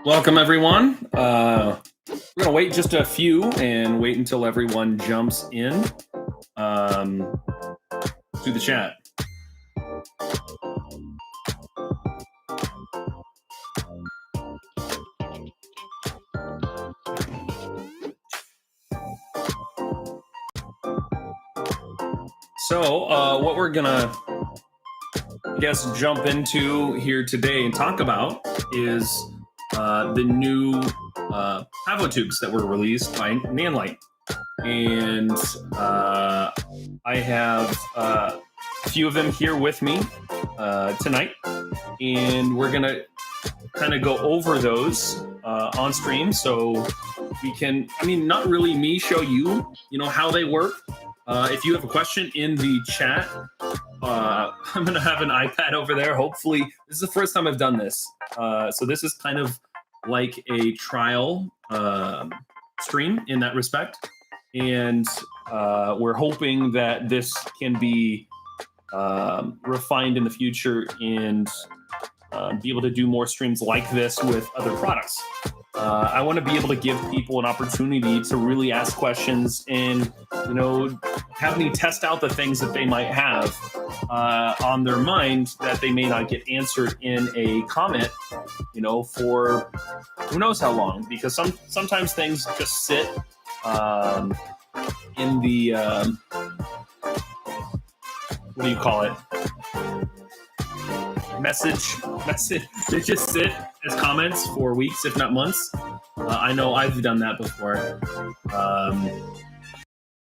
Welcome, everyone. We're going to wait just a few and wait until everyone jumps in to the chat. So what we're going to, jump into here today and talk about is the new Pavotubes that were released by Nanlite. And I have a few of them here with me tonight. And we're going to kind of go over those on stream so we can, not really me show you, how they work. If you have a question in the chat, I'm going to have an iPad over there. Hopefully, this is the first time I've done this. So this is kind of like a trial stream in that respect. And we're hoping that this can be refined in the future and be able to do more streams like this with other products. I want to be able to give people an opportunity to really ask questions and, have me test out the things that they might have on their mind that they may not get answered in a comment, for who knows how long, because sometimes things just sit in the, what do you call it? Message. They just sit as comments for weeks, if not months. I know I've done that before.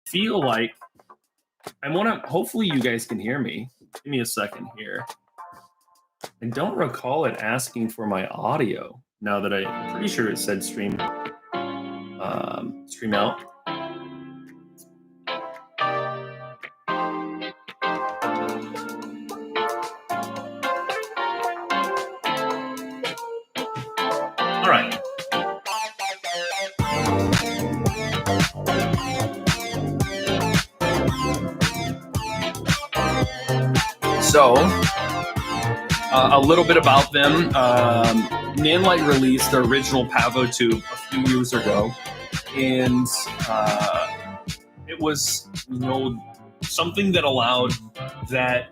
Feel like hopefully you guys can hear me. Give me a second here. I don't recall it asking for my audio now that I'm pretty sure it said stream out. All right. So, a little bit about them. Nanlite released the original Pavotube a few years ago, and it was, something that allowed that,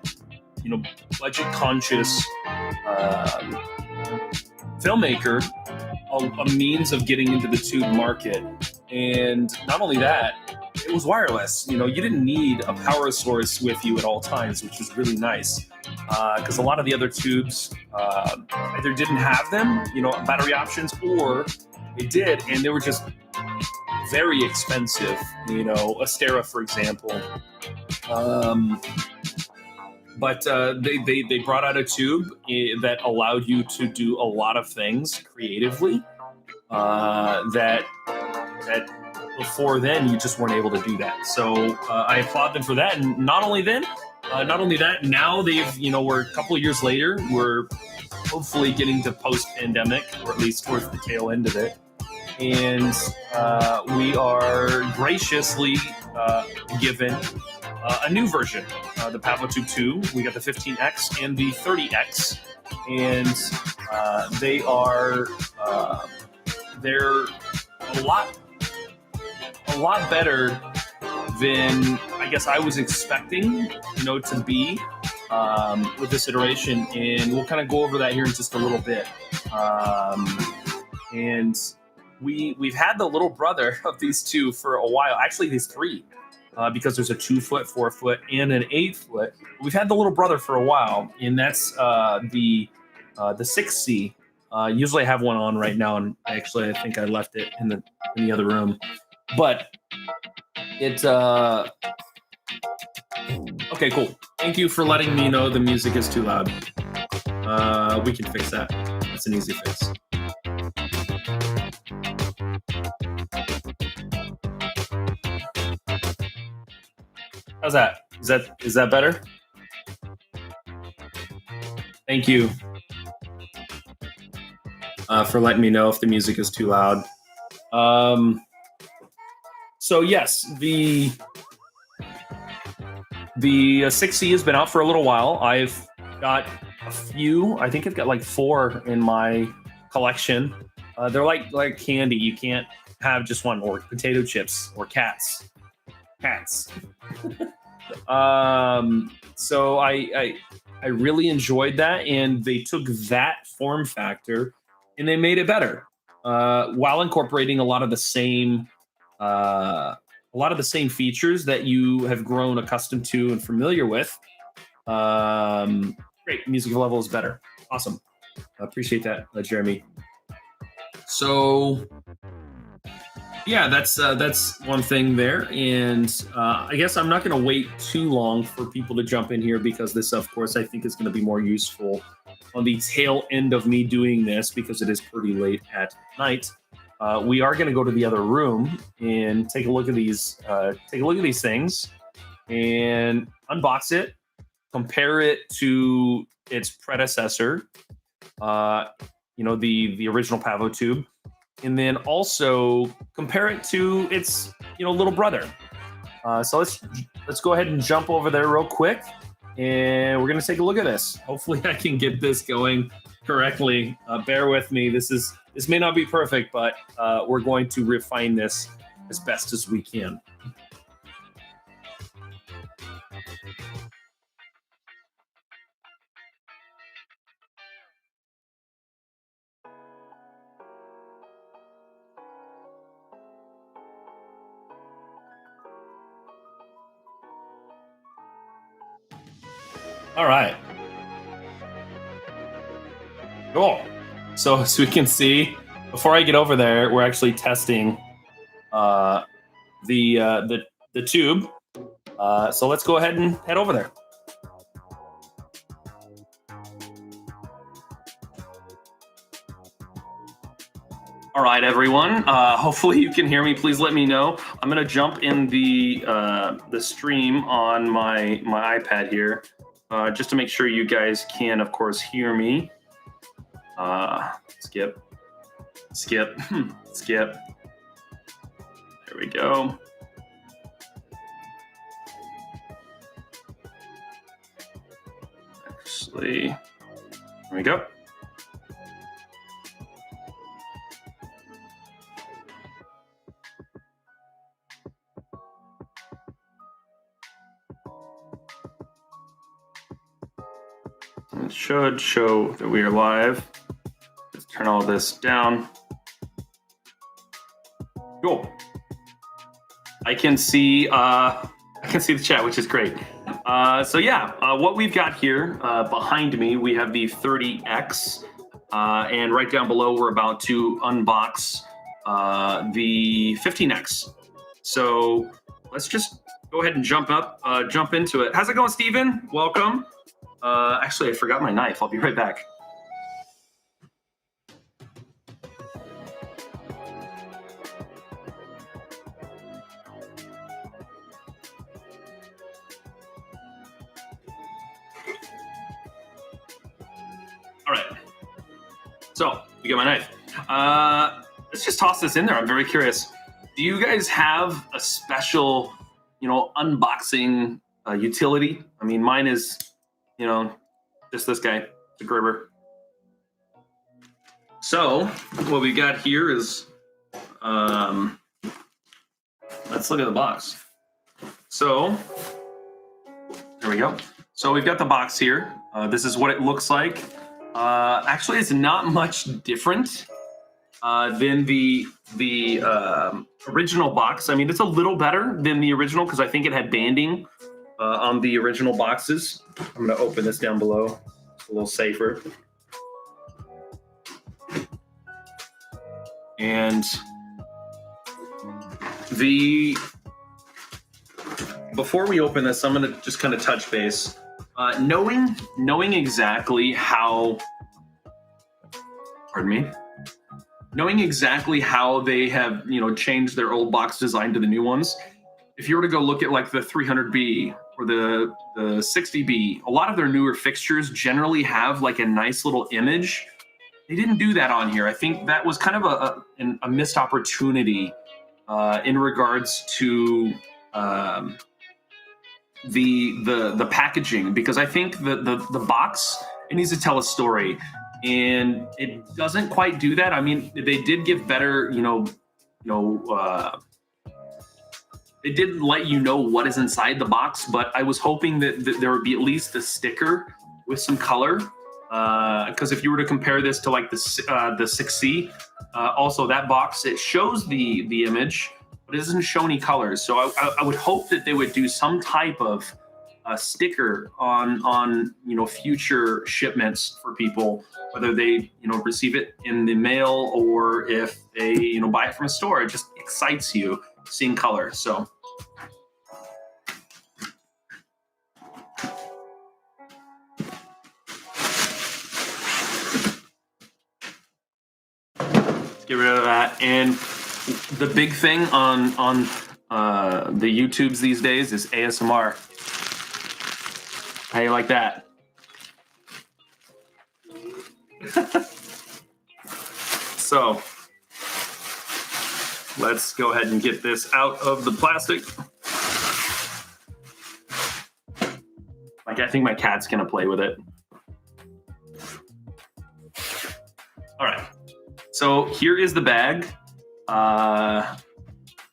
budget-conscious filmmaker a means of getting into the tube market. And not only that, it was wireless. You didn't need a power source with you at all times, which was really nice. Because a lot of the other tubes either didn't have them, battery options, or they did, and they were just very expensive. Astera, for example. But they brought out a tube that allowed you to do a lot of things creatively that before then you just weren't able to do that. So I applaud them for that. And not only that, now they've, we're a couple of years later, we're hopefully getting to post-pandemic, or at least towards the tail end of it. And we are graciously given a new version, the Pavotube II. We got the 15X and the 30X. And they are, they're a lot better than I guess I was expecting, to be with this iteration, and we'll kind of go over that here in just a little bit. And we've had the little brother of these two for a while. Actually, these three, because there's a 2-foot, 4-foot, and an 8-foot. We've had the little brother for a while, and that's the 6C. Usually I have one on right now, and actually I think I left it in the other room. But it's okay, cool. Thank you for letting me know the music is too loud. We can fix that. That's an easy fix. How's that? Is that better? Thank you for letting me know if the music is too loud. So yes, the 6C has been out for a little while. I've got a few. I think I've got like 4 in my collection. They're like candy. You can't have just one, or potato chips, or cats. So I really enjoyed that, and they took that form factor and they made it better, while incorporating a lot of the same features that you have grown accustomed to and familiar with. Great, music level is better. Awesome. I appreciate that, Jeremy. So yeah, that's one thing there, and I guess I'm not going to wait too long for people to jump in here, because this, of course, I think is going to be more useful on the tail end of me doing this, because it is pretty late at night. We are going to go to the other room and take a look at these. Take a look at these things and unbox it, compare it to its predecessor. The original Pavotube. And then also compare it to its, little brother. So let's go ahead and jump over there real quick, and we're gonna take a look at this. Hopefully, I can get this going correctly. Bear with me. This may not be perfect, but we're going to refine this as best as we can. All right. Cool. So as we can see, before I get over there, we're actually testing the tube. So let's go ahead and head over there. All right, everyone. Hopefully you can hear me. Please let me know. I'm gonna jump in the stream on my iPad here, just to make sure you guys can, of course, hear me. Skip. There we go. Actually, there we go. It should show that we are live. Let's turn all this down. Cool. I can see the chat, which is great. So yeah, what we've got here behind me, we have the 30X, and right down below, we're about to unbox the 15X. So let's just go ahead and jump into it. How's it going, Steven? Welcome. Actually, I forgot my knife. I'll be right back. All right. So, you got my knife. Let's just toss this in there. I'm very curious. Do you guys have a special, unboxing utility? I mean, mine is, just this guy, the Gerber. So, what we got here is, let's look at the box. So, there we go. So we've got the box here. This is what it looks like. Actually, it's not much different than the original box. I mean, it's a little better than the original because I think it had banding on the original boxes. I'm going to open this down below. It's a little safer. And before we open this, I'm going to just kind of touch base. Knowing exactly how, knowing exactly how they have, changed their old box design to the new ones. If you were to go look at like the 300B or the 60B, a lot of their newer fixtures generally have like a nice little image. They didn't do that on here. I think that was kind of a missed opportunity in regards to the packaging, because I think the box, it needs to tell a story. and it doesn't quite do that. I mean, they did give better, they did let you know what is inside the box, but I was hoping that there would be at least a sticker with some color. Because if you were to compare this to like the 6C, also that box, it shows the image, but it doesn't show any colors. So I would hope that they would do some type of sticker on future shipments for people, whether they receive it in the mail or if they buy it from a store. It just excites you seeing color. So get rid of that. And the big thing on the YouTubes these days is ASMR. How you like that? So let's go ahead and get this out of the plastic. Like, I think my cat's gonna play with it. All right, so here is the bag.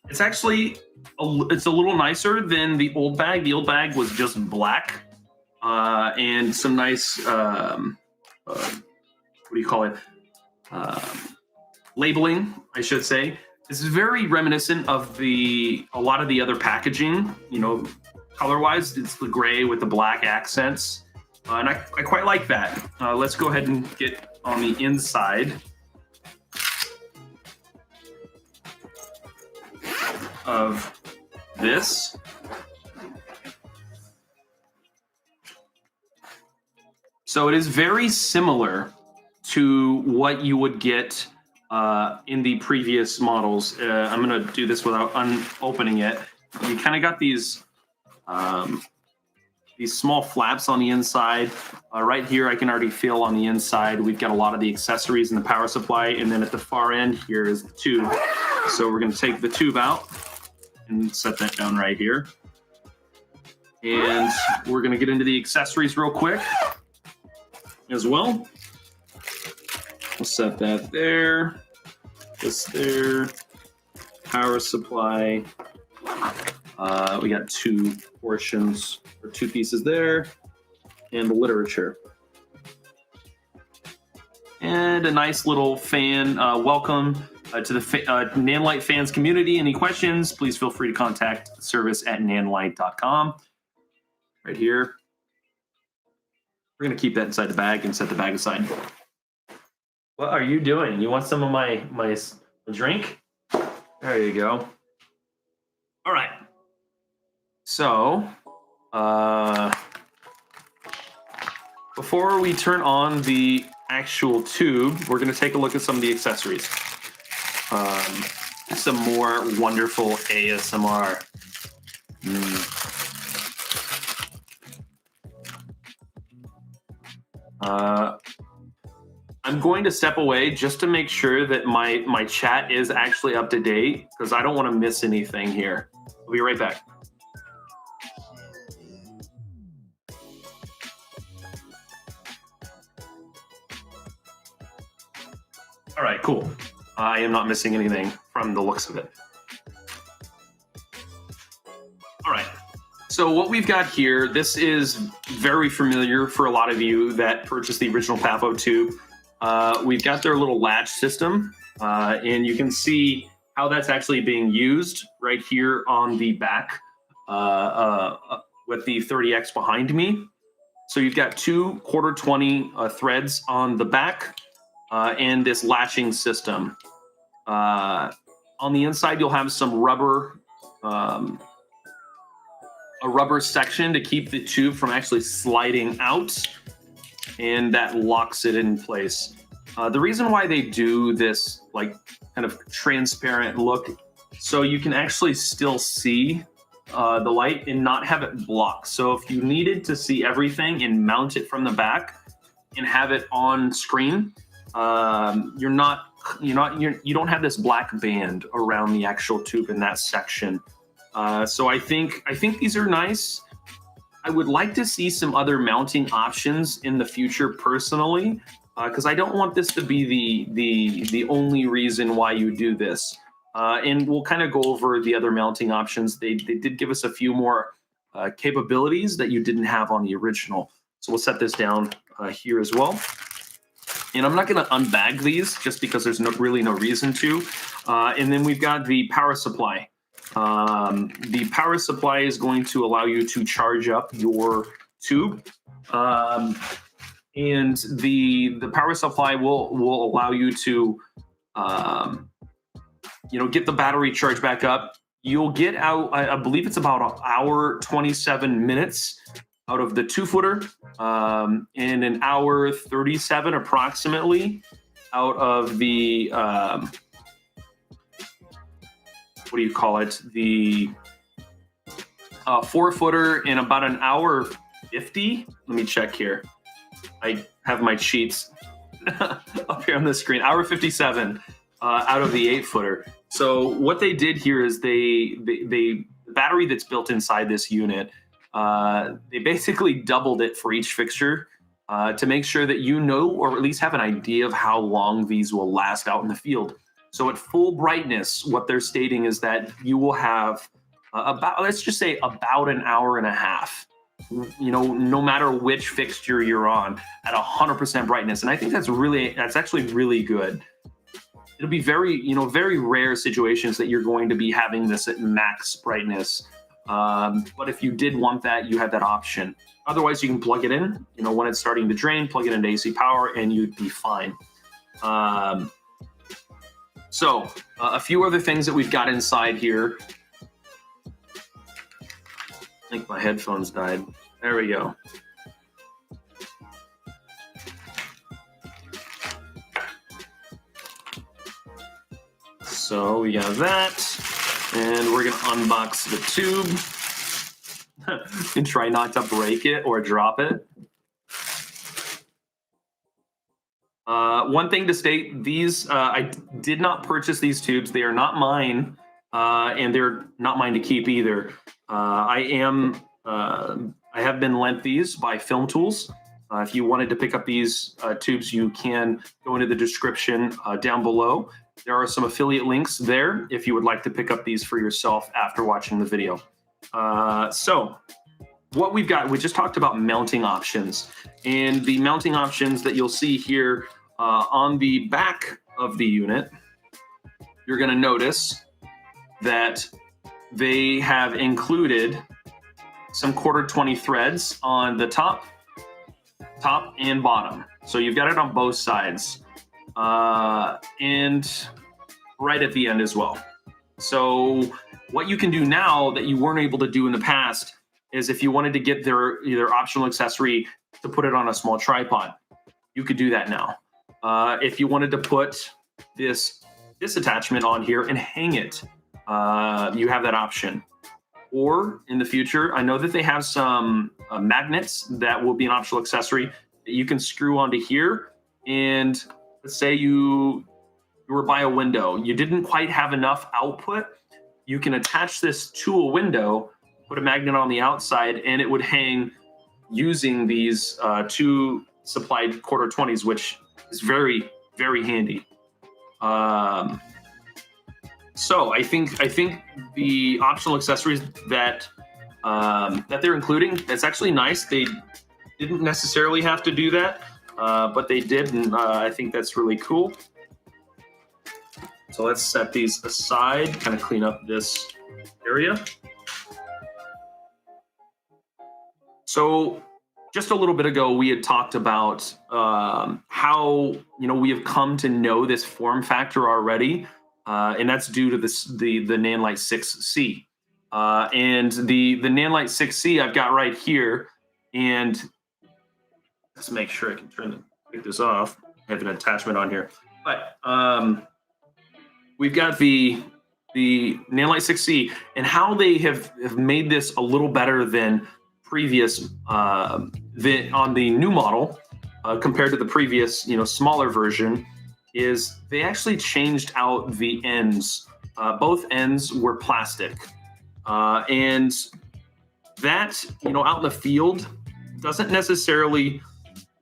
It's actually it's a little nicer than the old bag. The old bag was just black and some nice what do you call it? Labeling, I should say. This is very reminiscent of a lot of the other packaging, color-wise. It's the gray with the black accents, and I quite like that. Let's go ahead and get on the inside of this. So it is very similar to what you would get in the previous models. I'm going to do this without opening it. You kind of got these small flaps on the inside. Right here, I can already feel on the inside. We've got a lot of the accessories and the power supply. And then at the far end, here is the tube. So we're going to take the tube out and set that down right here. And we're going to get into the accessories real quick as well. We'll set that there, this there, power supply. We got two portions or two pieces there, and the literature. And a nice little fan. Welcome to the Nanlite fans community. Any questions, please feel free to contact service@nanlite.com. Right here. We're going to keep that inside the bag and set the bag aside. What are you doing? You want some of my drink? There you go. All right. So, before we turn on the actual tube, we're going to take a look at some of the accessories. Some more wonderful ASMR. I'm going to step away just to make sure that my chat is actually up to date, because I don't want to miss anything here. I'll be right back. All right, cool. I am not missing anything from the looks of it. All right. So what we've got here, this is very familiar for a lot of you that purchased the original Pavotube. We've got their little latch system, and you can see how that's actually being used right here on the back with the 30X behind me. So you've got two 1/4-20 threads on the back and this latching system. On the inside, you'll have some rubber, a rubber section to keep the tube from actually sliding out, and that locks it in place. The reason why they do this like kind of transparent look, so you can actually still see the light and not have it blocked. So if you needed to see everything and mount it from the back and have it on screen, you don't have this black band around the actual tube in that section. So I think these are nice. I would like to see some other mounting options in the future personally, because I don't want this to be the only reason why you do this. And we'll kind of go over the other mounting options. They did give us a few more capabilities that you didn't have on the original. So we'll set this down here as well. And I'm not going to unbag these just because there's really no reason to. And then we've got the power supply. The power supply is going to allow you to charge up your tube. And the power supply will allow you to get the battery charged back up. You'll get out, I believe it's about an hour, 27 minutes out of the 2-footer, and an hour 37 approximately out of the, what do you call it? The 4-footer in about an hour 50. Let me check here. I have my sheets up here on the screen. Hour 57 out of the 8-footer. So what they did here is the battery that's built inside this unit, they basically doubled it for each fixture to make sure that or at least have an idea of how long these will last out in the field. So at full brightness, what they're stating is that you will have let's just say about an hour and a half, no matter which fixture you're on at 100% brightness. And I think that's actually really good. It'll be very rare situations that you're going to be having this at max brightness. But if you did want that, you have that option. Otherwise, you can plug it in, when it's starting to drain, plug it into AC power, and you'd be fine. So a few other things that we've got inside here. I think my headphones died. There we go. So we got that, and we're gonna unbox the tube and try not to break it or drop it. One thing to state, these, I did not purchase these tubes. They are not mine, and they're not mine to keep either. I have been lent these by Film Tools. If you wanted to pick up these tubes, you can go into the description down below. There are some affiliate links there if you would like to pick up these for yourself after watching the video. So what we've got, we just talked about mounting options, and the mounting options that you'll see here on the back of the unit, you're going to notice that they have included some 1/4-20 threads on the top and bottom. So you've got it on both sides. And right at the end as well. So what you can do now that you weren't able to do in the past is if you wanted to get their either optional accessory to put it on a small tripod, you could do that now. If you wanted to put this attachment on here and hang it, you have that option. Or in the future, I know that they have some magnets that will be an optional accessory that you can screw onto here. And let's say you were by a window, you didn't quite have enough output, you can attach this to a window, put a magnet on the outside, and it would hang using these 2 supplied 1/4-20s, which is very, very handy. So I think the optional accessories that they're including, it's actually nice. They didn't necessarily have to do that, but they did, and I think that's really cool. So let's set these aside, kind of clean up this area. So just a little bit ago, we had talked about how we have come to know this form factor already, and that's due to the Nanlite 6C. And the Nanlite 6C I've got right here, and let's make sure I can take this off. I have an attachment on here, but we've got the Nanlite 6C, and how they have made this a little better than previous on the new model compared to the previous smaller version is they actually changed out the ends. Both ends were plastic, and that, out in the field doesn't necessarily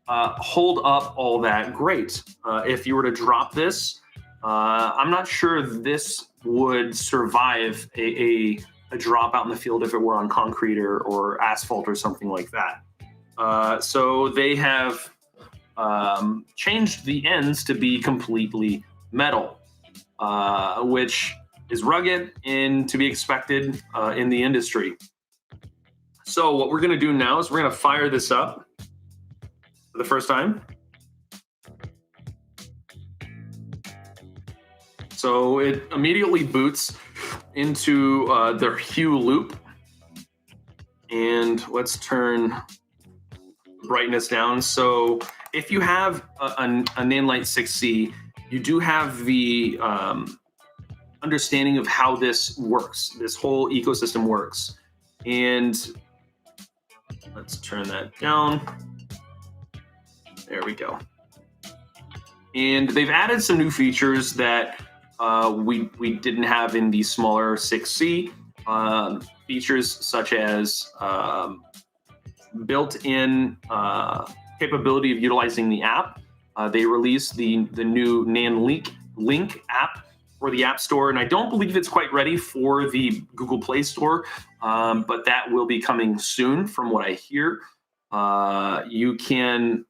hold up all that great. If you were to drop this, I'm not sure this would survive a drop out in the field if it were on concrete or asphalt or something like that. So they have changed the ends to be completely metal, which is rugged and to be expected in the industry. So what we're going to do now is we're going to fire this up for the first time. So it immediately boots into the hue loop. And let's turn brightness down. So if you have a Nanlite 6C, you do have the understanding of how this works, this whole ecosystem works. And let's turn that down. There we go. And they've added some new features that we didn't have in the smaller 6C. Features such as built-in capability of utilizing the app. They released the new Nanlite app for the App Store, and I don't believe it's quite ready for the Google Play Store, but that will be coming soon from what I hear. You can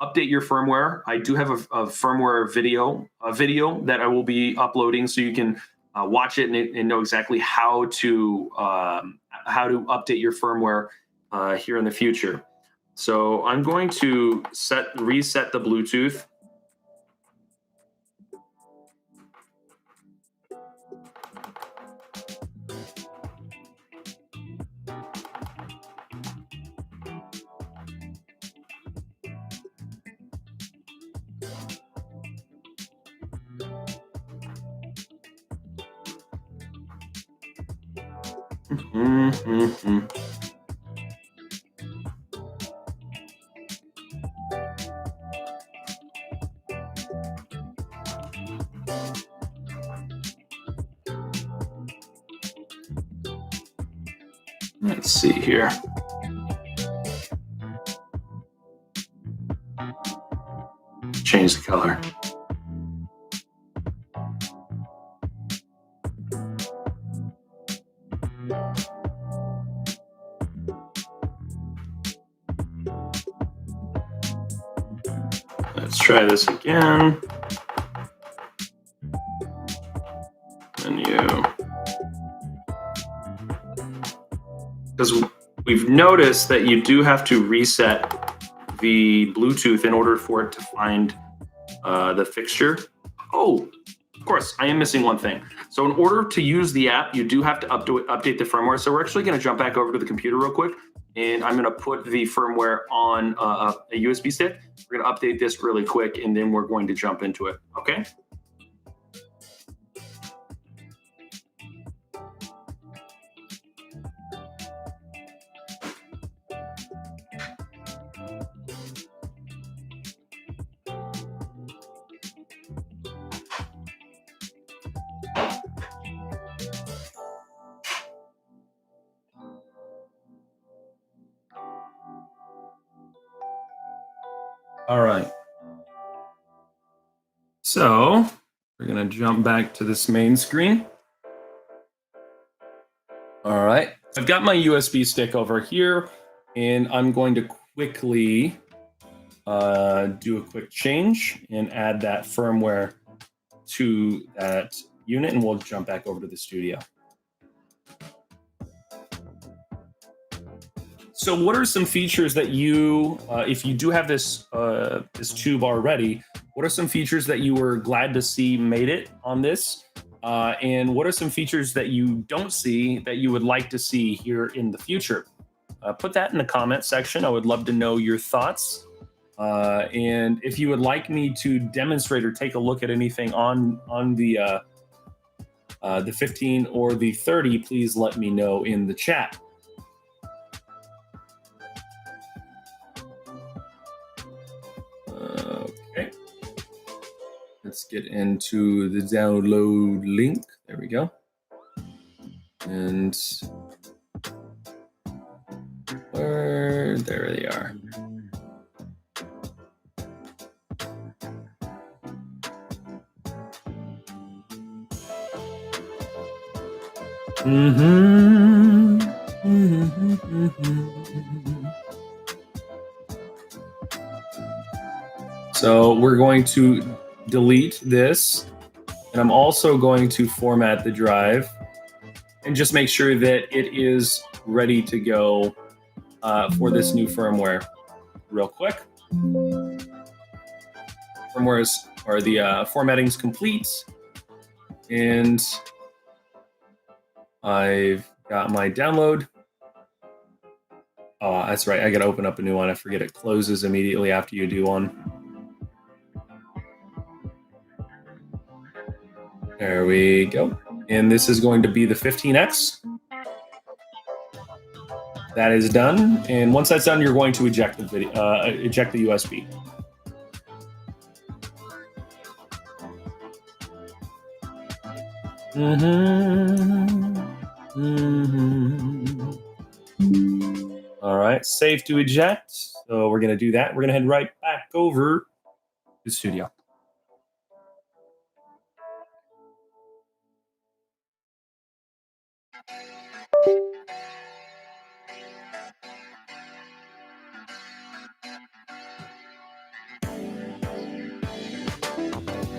update your firmware. I do have a firmware video that I will be uploading, so you can watch it and know exactly how to update your firmware here in the future. So I'm going to reset the Bluetooth. Let's see here. Change the color. Let's try this again. Menu. Because we've noticed that you do have to reset the Bluetooth in order for it to find the fixture. Oh, of course, I am missing one thing. So in order to use the app, you do have to update the firmware. So we're actually going to jump back over to the computer real quick, and I'm going to put the firmware on a USB stick. We're going to update this really quick, and then we're going to jump into it. Okay. All right. So we're going to jump back to this main screen. All right. I've got my USB stick over here, and I'm going to quickly do a quick change and add that firmware to that unit, and we'll jump back over to the studio. So what are some features that you, if you do have this this tube already, what are some features that you were glad to see made it on this? And what are some features that you don't see that you would like to see here in the future? Put that in the comment section. I would love to know your thoughts. And if you would like me to demonstrate or take a look at anything on the 15 or the 30, please let me know in the chat. Okay, let's get into the download link. There we go. And There they are. So we're going to delete this, and I'm also going to format the drive and just make sure that it is ready to go for this new firmware. Real quick. The formatting's complete, and I've got my download. Oh, that's right. I got to open up a new one. I forget it closes immediately after you do one. There we go. And this is going to be the 15X. That is done. And once that's done, you're going to eject the eject the USB. All right, save to eject. So we're going to do that. We're going to head right back over to the studio.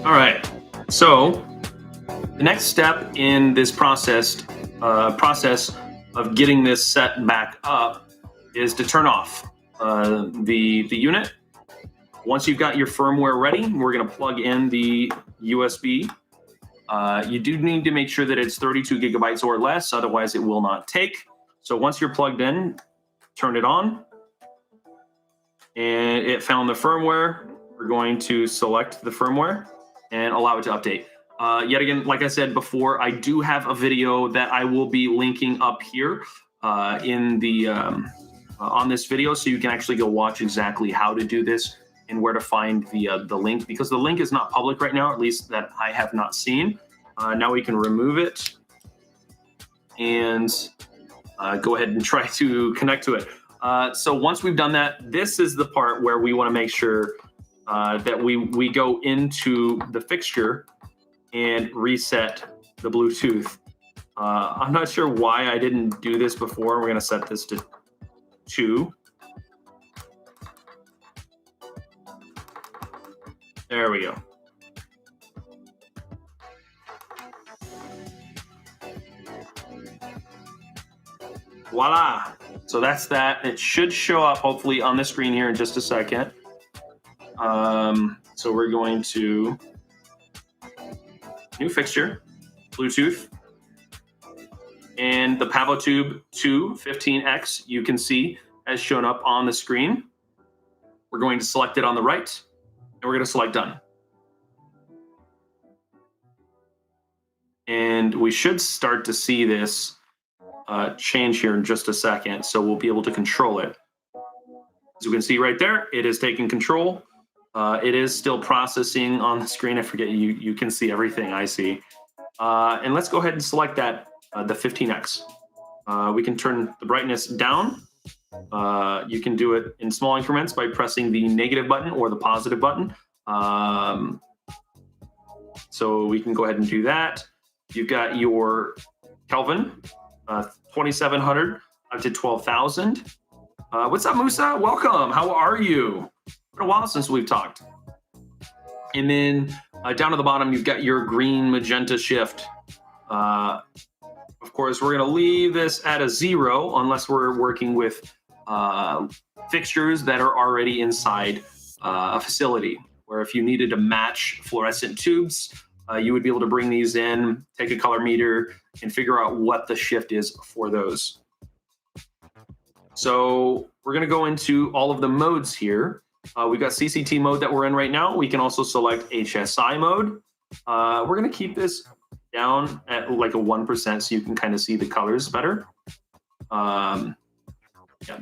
All right, so the next step in this process of getting this set back up is to turn off the unit. Once you've got your firmware ready, we're going to plug in the USB. You do need to make sure that it's 32 gigabytes or less, otherwise it will not take. So once you're plugged in, turn it on. And it found the firmware. We're going to select the firmware and allow it to update. Yet again, like I said before, I do have a video that I will be linking up here in the on this video, so you can actually go watch exactly how to do this and where to find the link, because the link is not public right now, at least that I have not seen. Now we can remove it and go ahead and try to connect to it. So once we've done that, this is the part where we want to make sure that we go into the fixture and reset the Bluetooth. I'm not sure why I didn't do this before. We're going to set this to 2. There we go. Voila. So that's that. It should show up hopefully on the screen here in just a second. So we're going to new fixture, Bluetooth, and the Pavotube II 15X you can see has shown up on the screen. We're going to select it on the right, and we're going to select done. And we should start to see this change here in just a second, so we'll be able to control it. As you can see right there, it is taking control. It is still processing on the screen. I forget you can see everything I see. And let's go ahead and select that, the 15X. We can turn the brightness down. You can do it in small increments by pressing the negative button or the positive button. So we can go ahead and do that. You've got your Kelvin, 2700 up to 12,000. What's up, Musa? Welcome. How are you? Been a while since we've talked. And then down at the bottom, you've got your green magenta shift. Of course, we're going to leave this at a 0 unless we're working with fixtures that are already inside a facility, where if you needed to match fluorescent tubes, you would be able to bring these in, take a color meter, and figure out what the shift is for those. So we're going to go into all of the modes here. We've got CCT mode that we're in right now. We can also select Hsi mode. We're going to keep this down at like a 1% so you can kind of see the colors better. Yeah,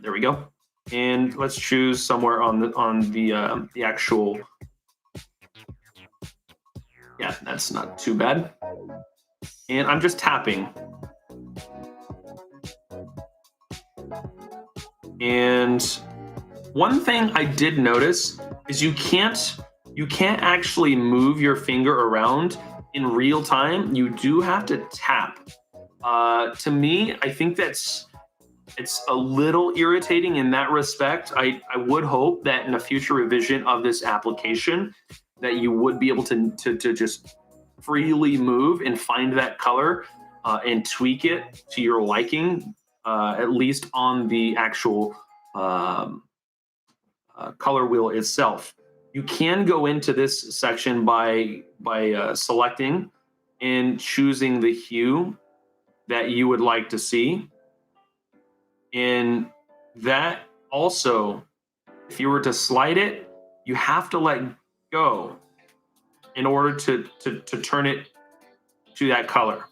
there we go. And let's choose somewhere on the actual. Yeah, that's not too bad. And I'm just tapping. And one thing I did notice is you can't actually move your finger around in real time. You do have to tap. To me, I think it's a little irritating in that respect. I would hope that in a future revision of this application that you would be able to just freely move and find that color and tweak it to your liking, at least on the actual color wheel itself. You can go into this section by selecting and choosing the hue that you would like to see. And that also, if you were to slide it, you have to let go in order to turn it to that color.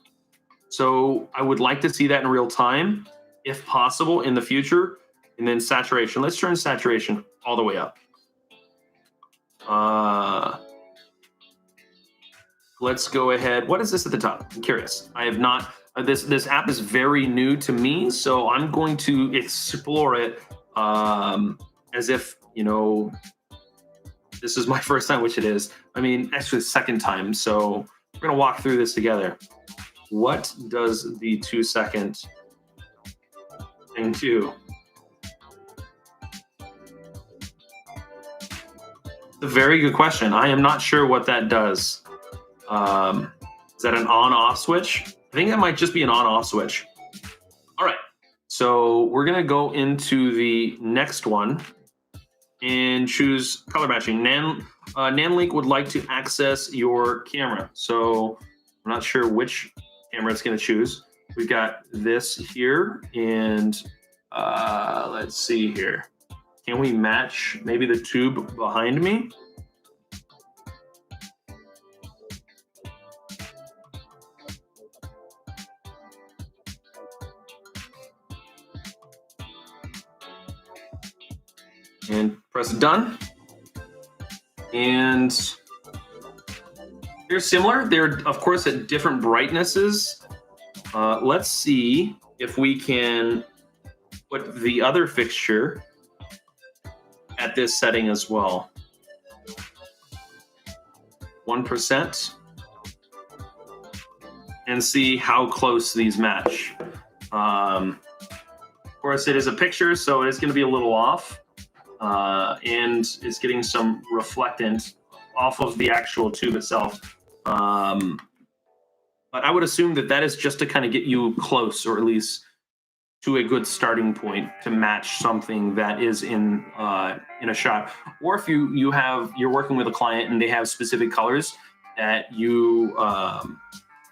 So I would like to see that in real time, if possible, in the future. And then saturation. Let's turn saturation all the way up. Let's go ahead. What is this at the top? I'm curious. I have not. This app is very new to me, so I'm going to explore it as if, you know, this is my first time, which it is. I mean, actually, second time. So we're gonna walk through this together. What does the 2-second thing do? It's a very good question. I am not sure what that does. Is that an on-off switch? I think that might just be an on-off switch. All right, so we're gonna go into the next one and choose color matching. Nanlite would like to access your camera. So I'm not sure which camera it's gonna choose. We've got this here, and let's see here. Can we match maybe the tube behind me? And press done. And they're similar. They're, of course, at different brightnesses. Let's see if we can put the other fixture at this setting as well. 1%. And see how close these match. Of course, it is a picture, so it's going to be a little off. And it's getting some reflectant off of the actual tube itself. But I would assume that that is just to kind of get you close, or at least to a good starting point to match something that is in a shot. Or if you're working with a client and they have specific colors that you're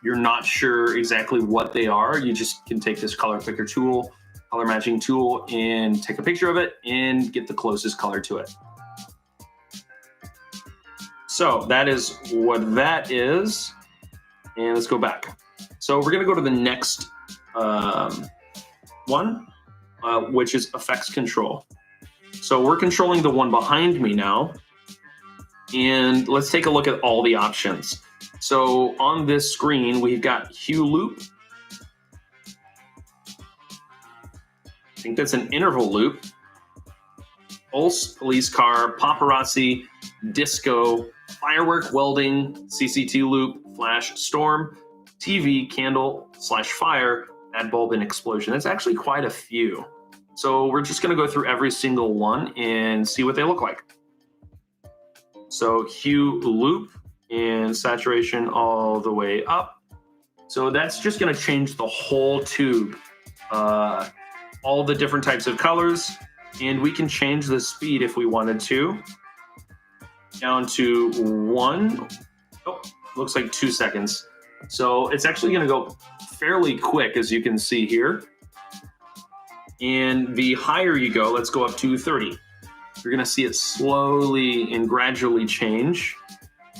not sure exactly what they are, you just can take this color picker tool, color matching tool, and take a picture of it and get the closest color to it. So that is what that is. And let's go back. So we're gonna go to the next one, which is effects control. So we're controlling the one behind me now. And let's take a look at all the options. So on this screen, we've got hue loop. I think that's an interval loop. Pulse, police car, paparazzi, disco, firework, welding, CCT loop, flash, storm, TV, candle, slash fire, add bulb, and explosion. That's actually quite a few. So we're just gonna go through every single one and see what they look like. So hue loop and saturation all the way up. So that's just gonna change the whole tube. All the different types of colors, and we can change the speed if we wanted to, down to 1. Oh, looks like 2 seconds. So it's actually gonna go fairly quick, as you can see here. And the higher you go, let's go up to 30. You're gonna see it slowly and gradually change.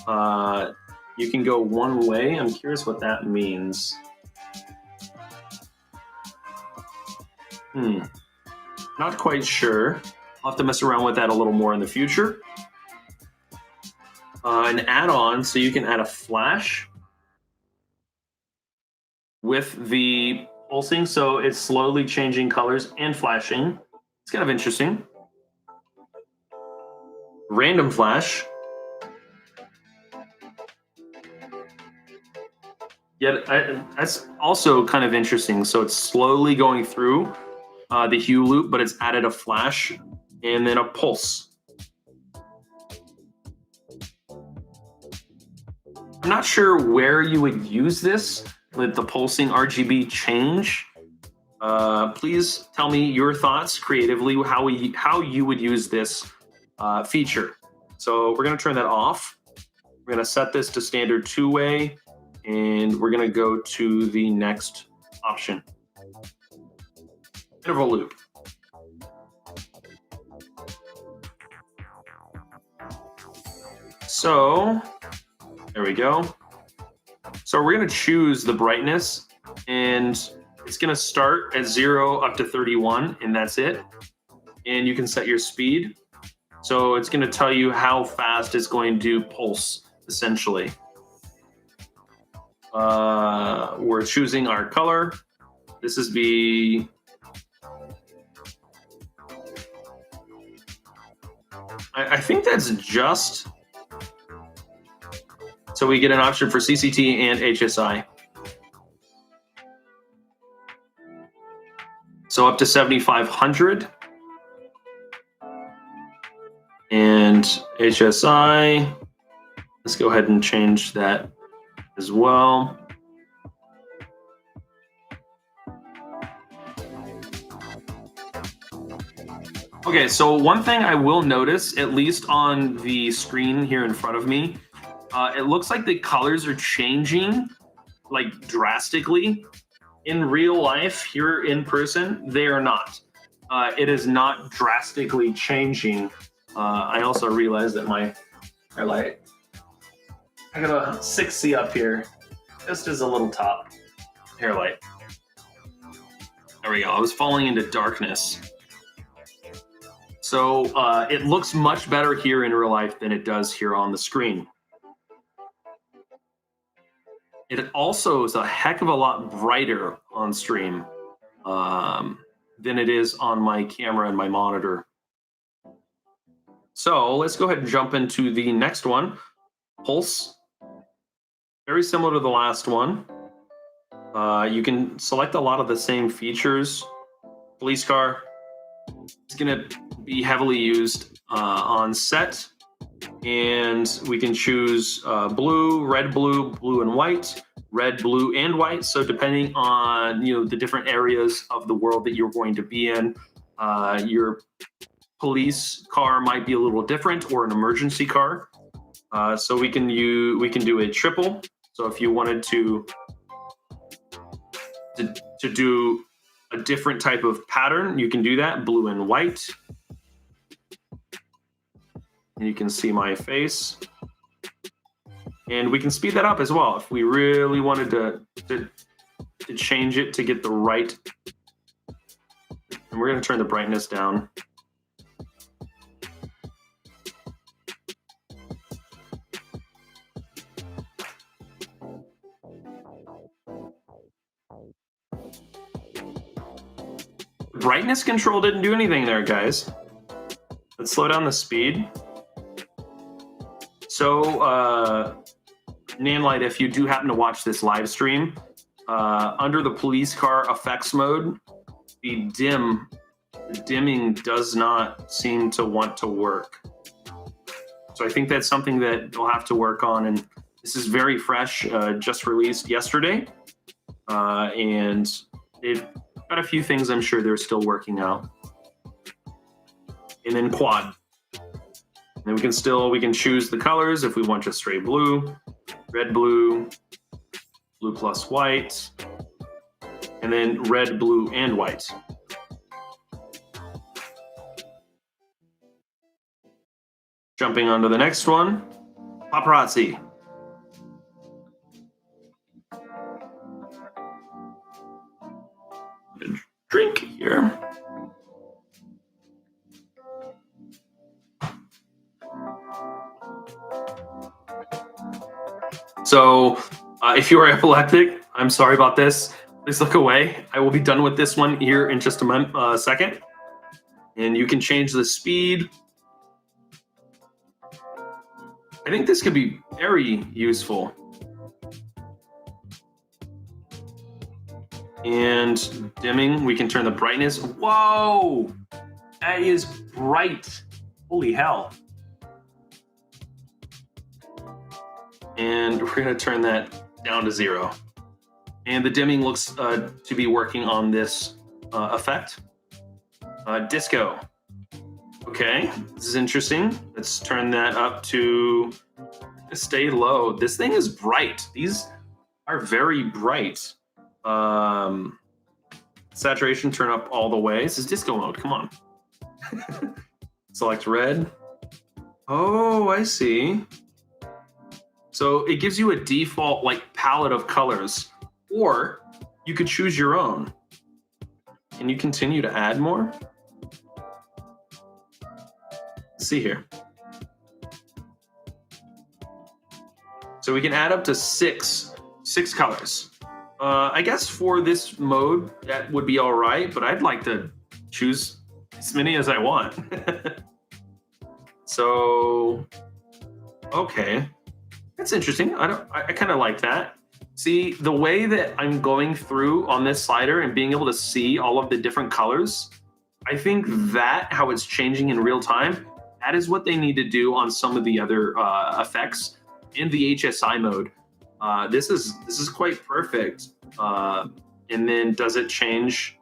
You can go one way. I'm curious what that means. Not quite sure. I'll have to mess around with that a little more in the future. An add-on, so you can add a flash with the pulsing, so it's slowly changing colors and flashing. It's kind of interesting. Random flash. Yet that's also kind of interesting. So it's slowly going through the hue loop, but it's added a flash and then a pulse. I'm not sure where you would use this with the pulsing RGB change. Please tell me your thoughts creatively, how you would use this feature. So we're going to turn that off. We're going to set this to standard two-way, and we're going to go to the next option. Interval loop. So there we go. So we're going to choose the brightness, and it's going to start at 0 up to 31, and that's it. And you can set your speed. So it's going to tell you how fast it's going to pulse, essentially. We're choosing our color. This is I think that's just, so we get an option for CCT and HSI. So up to 7,500. And HSI, let's go ahead and change that as well. Okay, so one thing I will notice, at least on the screen here in front of me, it looks like the colors are changing like drastically. In real life, here in person, they are not. It is not drastically changing. I also realized that my highlight, I got a 6C up here, just as a little top hair light. There we go. I was falling into darkness. So it looks much better here in real life than it does here on the screen. It also is a heck of a lot brighter on stream than it is on my camera and my monitor. So let's go ahead and jump into the next one. Pulse. Very similar to the last one. You can select a lot of the same features. Police car. It's going to be heavily used on set. And we can choose blue, blue and white, red, blue, and white. So depending on the different areas of the world that you're going to be in, your police car might be a little different, or an emergency car. So we can do a triple. So if you wanted to do a different type of pattern, you can do that, blue and white. And you can see my face. And we can speed that up as well if we really wanted to change it to get the right. And we're going to turn the brightness down. The brightness control didn't do anything there, guys. Let's slow down the speed. So, Nanlite, if you do happen to watch this live stream, under the police car effects mode, the dimming does not seem to want to work. So I think that's something that you'll have to work on. And this is very fresh, just released yesterday. And they've got a few things I'm sure they're still working out. And then quad. And we can choose the colors if we want just straight blue, red, blue, blue plus white, and then red, blue, and white. Jumping on to the next one, paparazzi. Drink here. So if you are epileptic, I'm sorry about this. Please look away. I will be done with this one here in just a second. And you can change the speed. I think this could be very useful. And dimming, we can turn the brightness. Whoa, that is bright. Holy hell. And we're gonna turn that down to 0. And the dimming looks to be working on this effect. Disco. Okay, this is interesting. Let's turn that up to stay low. This thing is bright. These are very bright. Saturation, turn up all the way. This is disco mode, come on. Select red. Oh, I see. So it gives you a default like palette of colors, or you could choose your own. Can you continue to add more? Let's see here. So we can add up to six colors. I guess for this mode, that would be all right, but I'd like to choose as many as I want. So, okay. That's interesting. I kind of like that. See, the way that I'm going through on this slider and being able to see all of the different colors, I think that how it's changing in real time, that is what they need to do on some of the other effects in the Hsi mode. This is quite perfect. And then does it change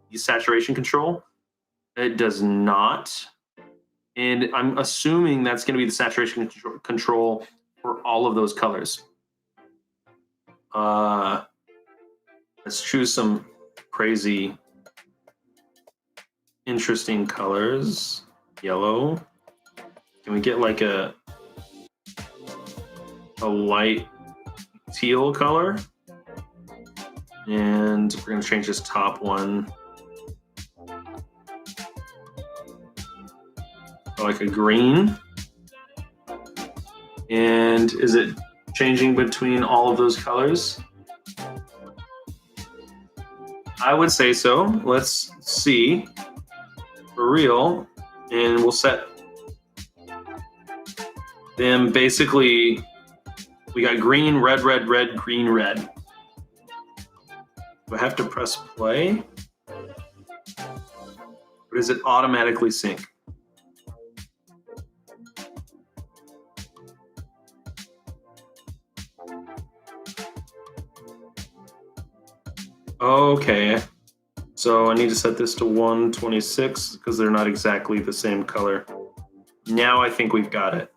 the saturation control? It does not. And I'm assuming that's going to be the saturation control for all of those colors. Let's choose some crazy, interesting colors. Yellow. Can we get like a light teal color? And we're going to change this top one. Like a green. And is it changing between all of those colors? I would say so. Let's see. For real. And we'll set them basically. We got green, red, red, red, green, red. Do I have to press play? Or does it automatically sync? Okay, so I need to set this to 126 because they're not exactly the same color. Now I think we've got it.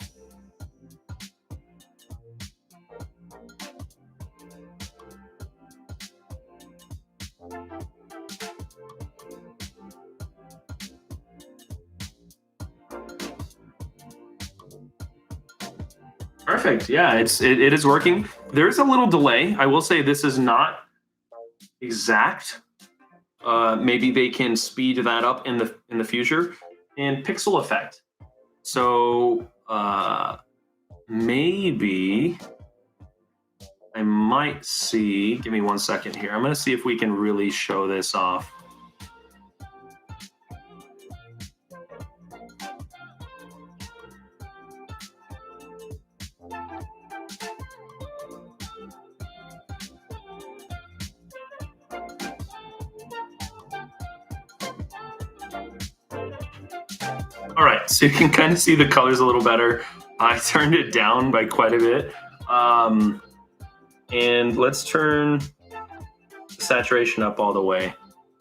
Perfect. Yeah, it is working. There's a little delay. I will say this is not exact. Maybe they can speed that up in the future. And pixel effect. So maybe I might see. Give me 1 second here. I'm going to see if we can really show this off. All right, so you can kind of see the colors a little better. I turned it down by quite a bit. And let's turn the saturation up all the way.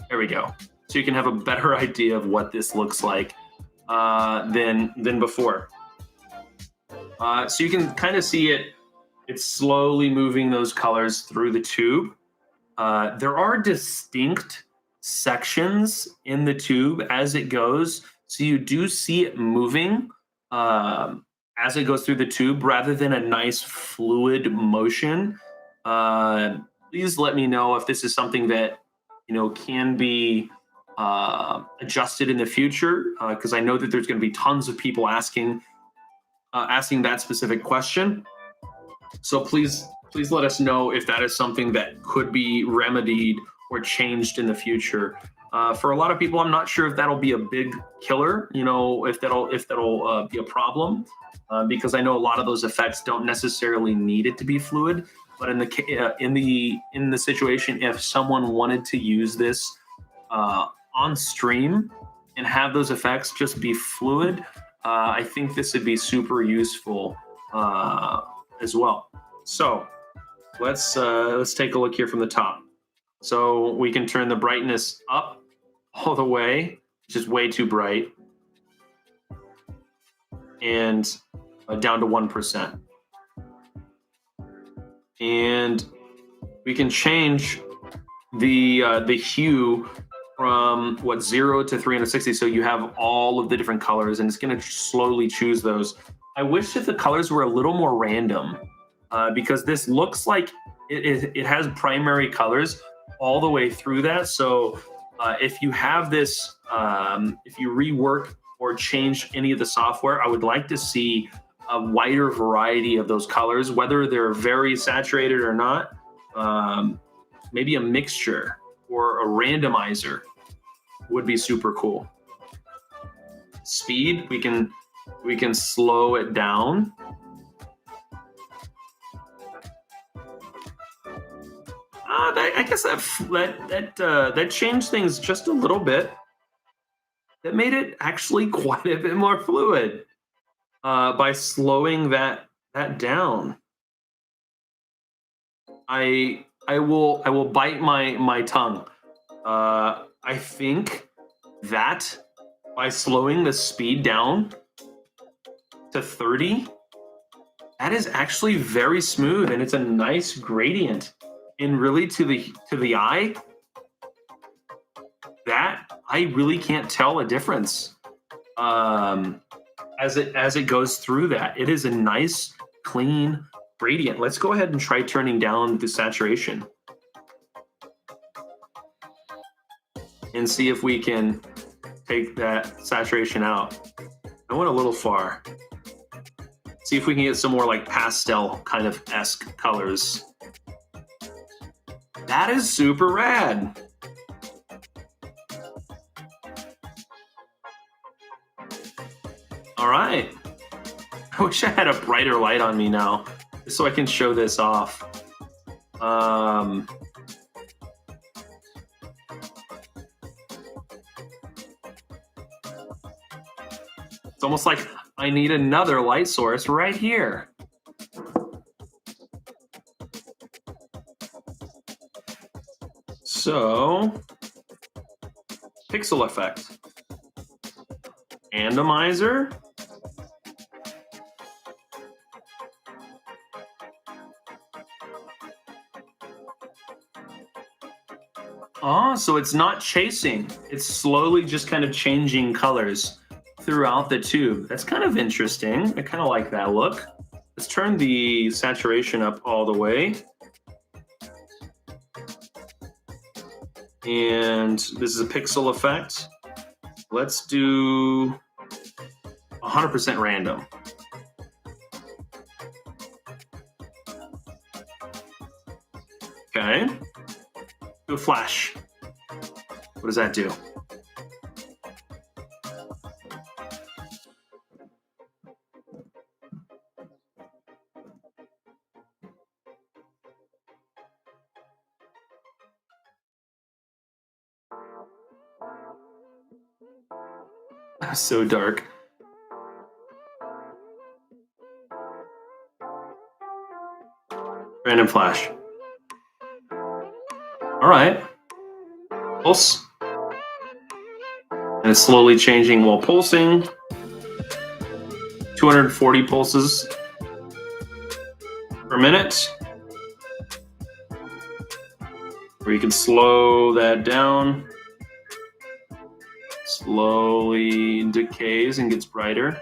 There we go. So you can have a better idea of what this looks like than before. So you can kind of see it's slowly moving those colors through the tube. There are distinct sections in the tube as it goes. So you do see it moving as it goes through the tube rather than a nice fluid motion. Please let me know if this is something that can be adjusted in the future, because I know that there's going to be tons of people asking that specific question. So please let us know if that is something that could be remedied or changed in the future. For a lot of people, I'm not sure if that'll be a big killer, you know, if that'll be a problem, because I know a lot of those effects don't necessarily need it to be fluid. But in the situation, if someone wanted to use this on stream and have those effects just be fluid, I think this would be super useful as well. So let's take a look here from the top. So we can turn the brightness up all the way, which is way too bright, and down to 1%. And we can change the hue from 0 to 360, so you have all of the different colors, and it's going to slowly choose those. I wish that the colors were a little more random, because this looks like it has primary colors all the way through that. So if you have this, if you rework or change any of the software, I would like to see a wider variety of those colors, whether they're very saturated or not. Maybe a mixture or a randomizer would be super cool. Speed, we can slow it down. I guess that changed things just a little bit. That made it actually quite a bit more fluid by slowing that down. I will bite my tongue. I think that by slowing the speed down to 30, that is actually very smooth, and it's a nice gradient. And really, to the eye, that I really can't tell a difference as it goes through that. It is a nice, clean gradient. Let's go ahead and try turning down the saturation and see if we can take that saturation out. I went a little far. See if we can get some more like pastel kind of esque colors. That is super rad. All right. I wish I had a brighter light on me now, so I can show this off. It's almost like I need another light source right here. So, pixel effect, randomizer, so it's not chasing, it's slowly just kind of changing colors throughout the tube. That's kind of interesting. I kind of like that look. Let's turn the saturation up all the way. And this is a pixel effect. Let's do 100% random. Okay. Do a flash. What does that do? So dark. Random flash. All right. Pulse. And it's slowly changing while pulsing. 240 pulses per minute. Or you can slow that down. Slowly decays and gets brighter.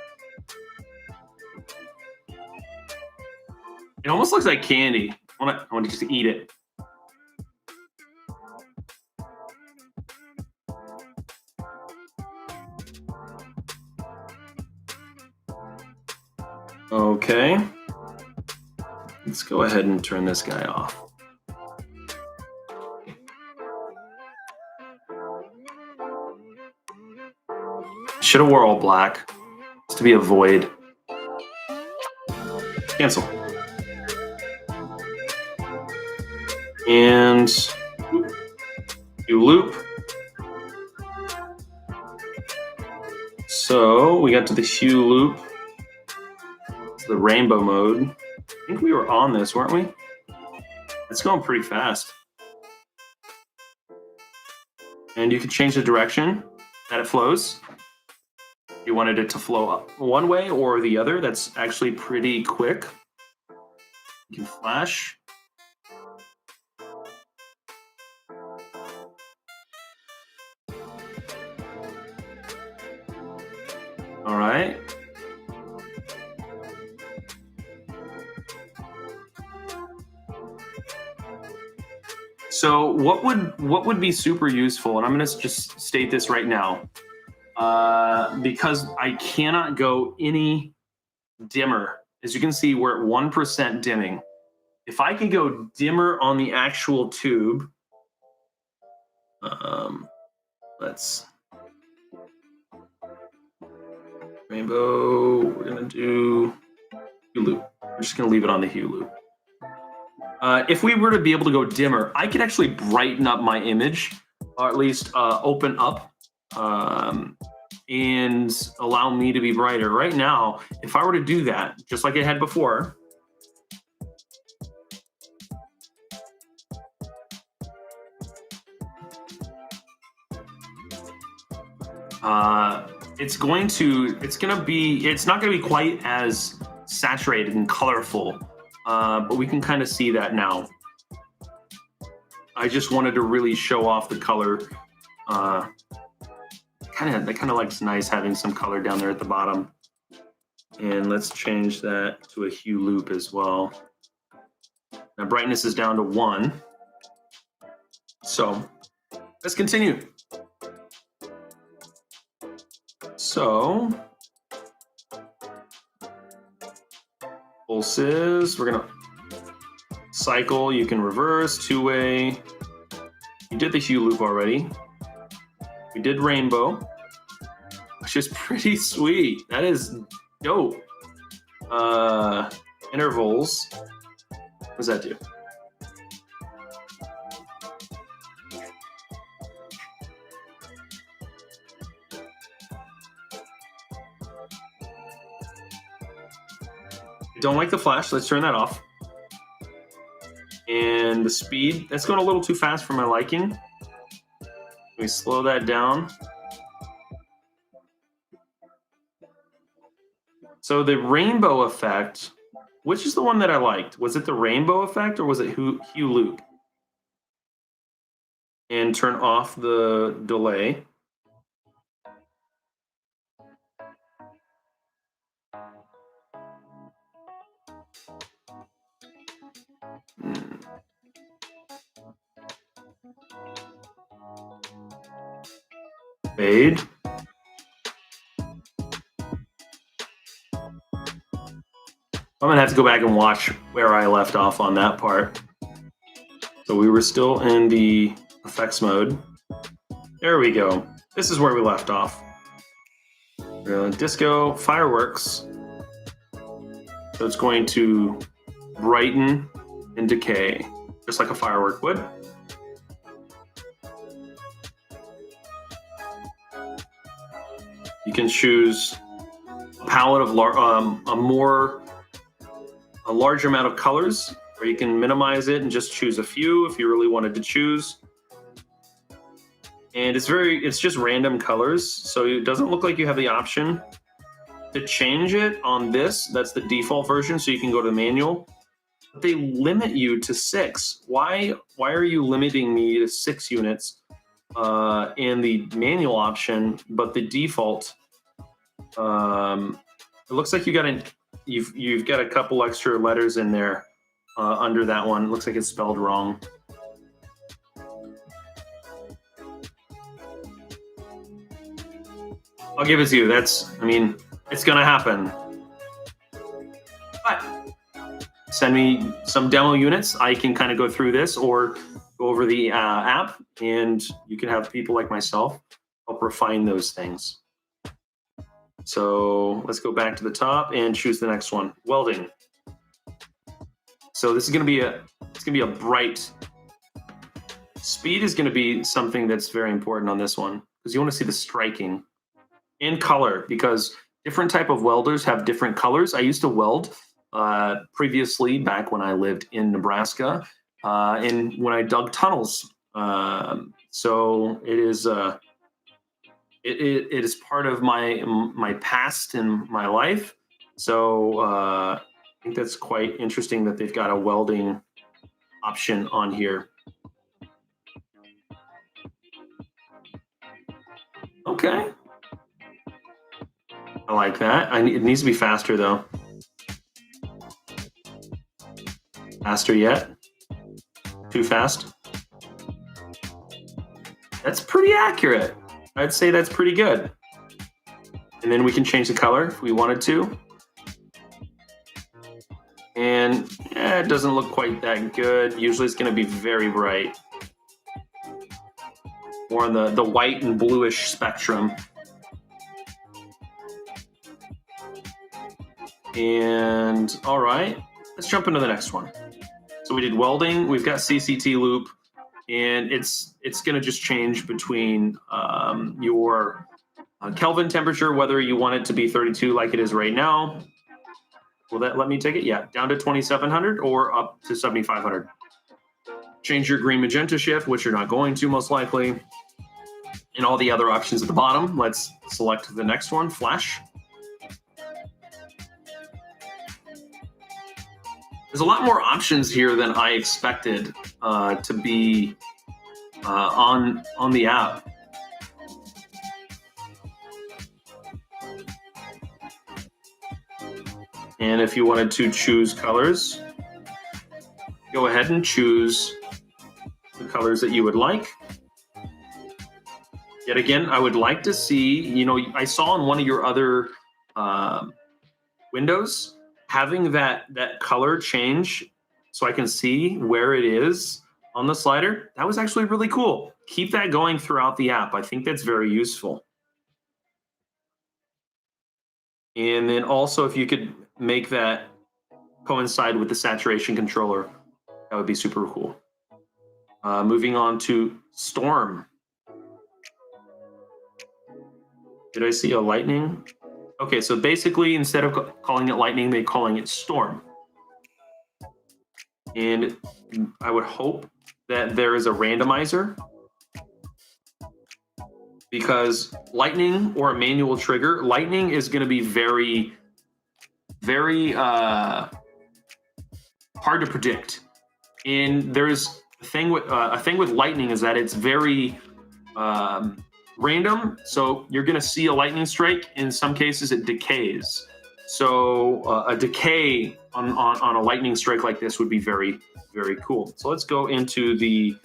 It almost looks like candy. I want to just eat it. Okay. Let's go ahead and turn this guy off. should have wore all black. Just to be a void. Cancel. And you loop. So we got to the hue loop. It's the rainbow mode. I think we were on this, weren't we? It's going pretty fast. And you can change the direction that it flows. You wanted it to flow up one way or the other. That's actually pretty quick. You can flash. All right. So what would be super useful, and I'm going to just state this right now, because I cannot go any dimmer. As you can see, we're at 1% dimming. If I can go dimmer on the actual tube, let's rainbow. We're going to do hue loop. We're just going to leave it on the hue loop. If we were to be able to go dimmer, I could actually brighten up my image, or at least open up and allow me to be brighter. Right now, if I were to do that, just like I had before, it's not going to be quite as saturated and colorful. But we can kind of see that now. I just wanted to really show off the color. That kind of looks nice having some color down there at the bottom. And let's change that to a hue loop as well. Now brightness is down to 1. So let's continue. So pulses, we're gonna cycle. You can reverse, 2-way. You did the hue loop already. We did rainbow, which is pretty sweet. That is dope. Intervals, what does that do? Don't like the flash, let's turn that off. And the speed, that's going a little too fast for my liking. We slow that down. So the rainbow effect, which is the one that I liked? Was it the rainbow effect or was it hue loop? And turn off the delay. Fade. I'm gonna have to go back and watch where I left off on that part. So we were still in the effects mode. There we go. This is where we left off. We're in disco fireworks. So it's going to brighten and decay, just like a firework would. You can choose a palette of a larger amount of colors, or you can minimize it and just choose a few if you really wanted to choose. And it's just random colors, so it doesn't look like you have the option to change it on this. That's the default version, so you can go to manual. But they limit you to 6. Why are you limiting me to 6 units in the manual option, but the default? It looks like you've got a couple extra letters in there under that one. It looks like it's spelled wrong. I'll give it to you. It's gonna happen. But send me some demo units. I can kind of go through this or go over the app, and you can have people like myself help refine those things. So let's go back to the top and choose the next one, welding. So this is going to be a bright. Speed is going to be something that's very important on this one because you want to see the striking and color, because different type of welders have different colors. I used to weld previously back when I lived in Nebraska and when I dug tunnels. So it is it is part of my past and my life. So I think that's quite interesting that they've got a welding option on here. Okay. I like that. It needs to be faster though. Faster yet? Too fast? That's pretty accurate. I'd say that's pretty good. And then we can change the color if we wanted to. And it doesn't look quite that good. Usually it's going to be very bright. More on the white and bluish spectrum. And all right, let's jump into the next one. So we did welding, we've got CCT loop, and it's going to just change between your Kelvin temperature, whether you want it to be 32 like it is right now. Will that let me take it? Yeah, down to 2700 or up to 7500. Change your green magenta shift, which you're not going to most likely. And all the other options at the bottom. Let's select the next one, flash. There's a lot more options here than I expected to be on the app. And if you wanted to choose colors, go ahead and choose the colors that you would like. Yet again, I would like to see, I saw in one of your other windows, having that color change so I can see where it is on the slider. That was actually really cool. Keep that going throughout the app. I think that's very useful. And then also if you could make that coincide with the saturation controller, that would be super cool. Moving on to storm. Did I see a lightning? Okay, so basically instead of calling it lightning, they're calling it storm. And I would hope that there is a randomizer, because lightning or a manual trigger, lightning is going to be very, very hard to predict. And there's a thing with lightning is that it's very random. So you're going to see a lightning strike. In some cases, it decays. So a decay on a lightning strike like this would be very, very cool. So let's go into the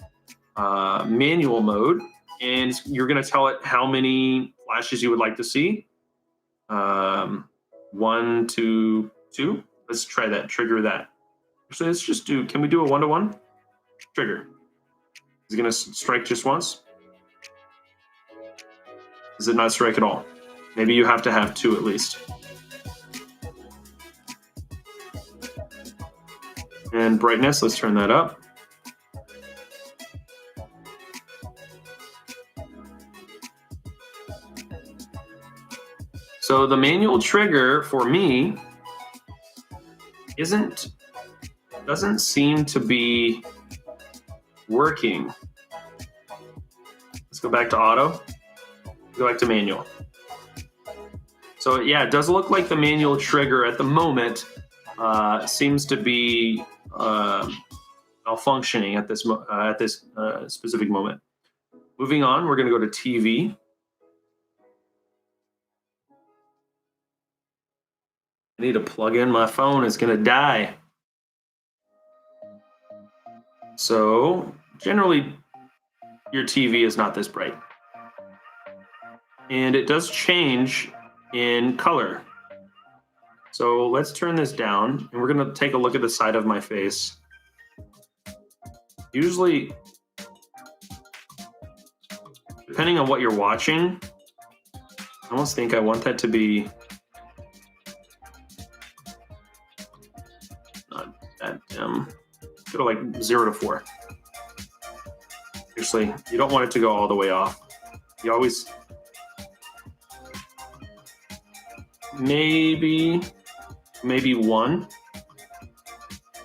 manual mode, and you're going to tell it how many flashes you would like to see. 1, 2, 2. Let's try that. Trigger that. So let's just do. Can we do a 1-to-1 trigger? Is it going to strike just once? Does it not strike at all? Maybe you have to have 2 at least. And brightness, let's turn that up. So the manual trigger for me doesn't seem to be working. Let's go back to auto. Go back to manual. So yeah, it does look like the manual trigger at the moment seems to be malfunctioning at this specific moment. Moving on, we're going to go to TV. I need to plug in my phone. It's going to die. So generally, your TV is not this bright. And it does change in color. So let's turn this down, and we're going to take a look at the side of my face. Usually, depending on what you're watching, I almost think I want that to be not that dim. Go to like 0 to 4. Actually, you don't want it to go all the way off. You always maybe 1.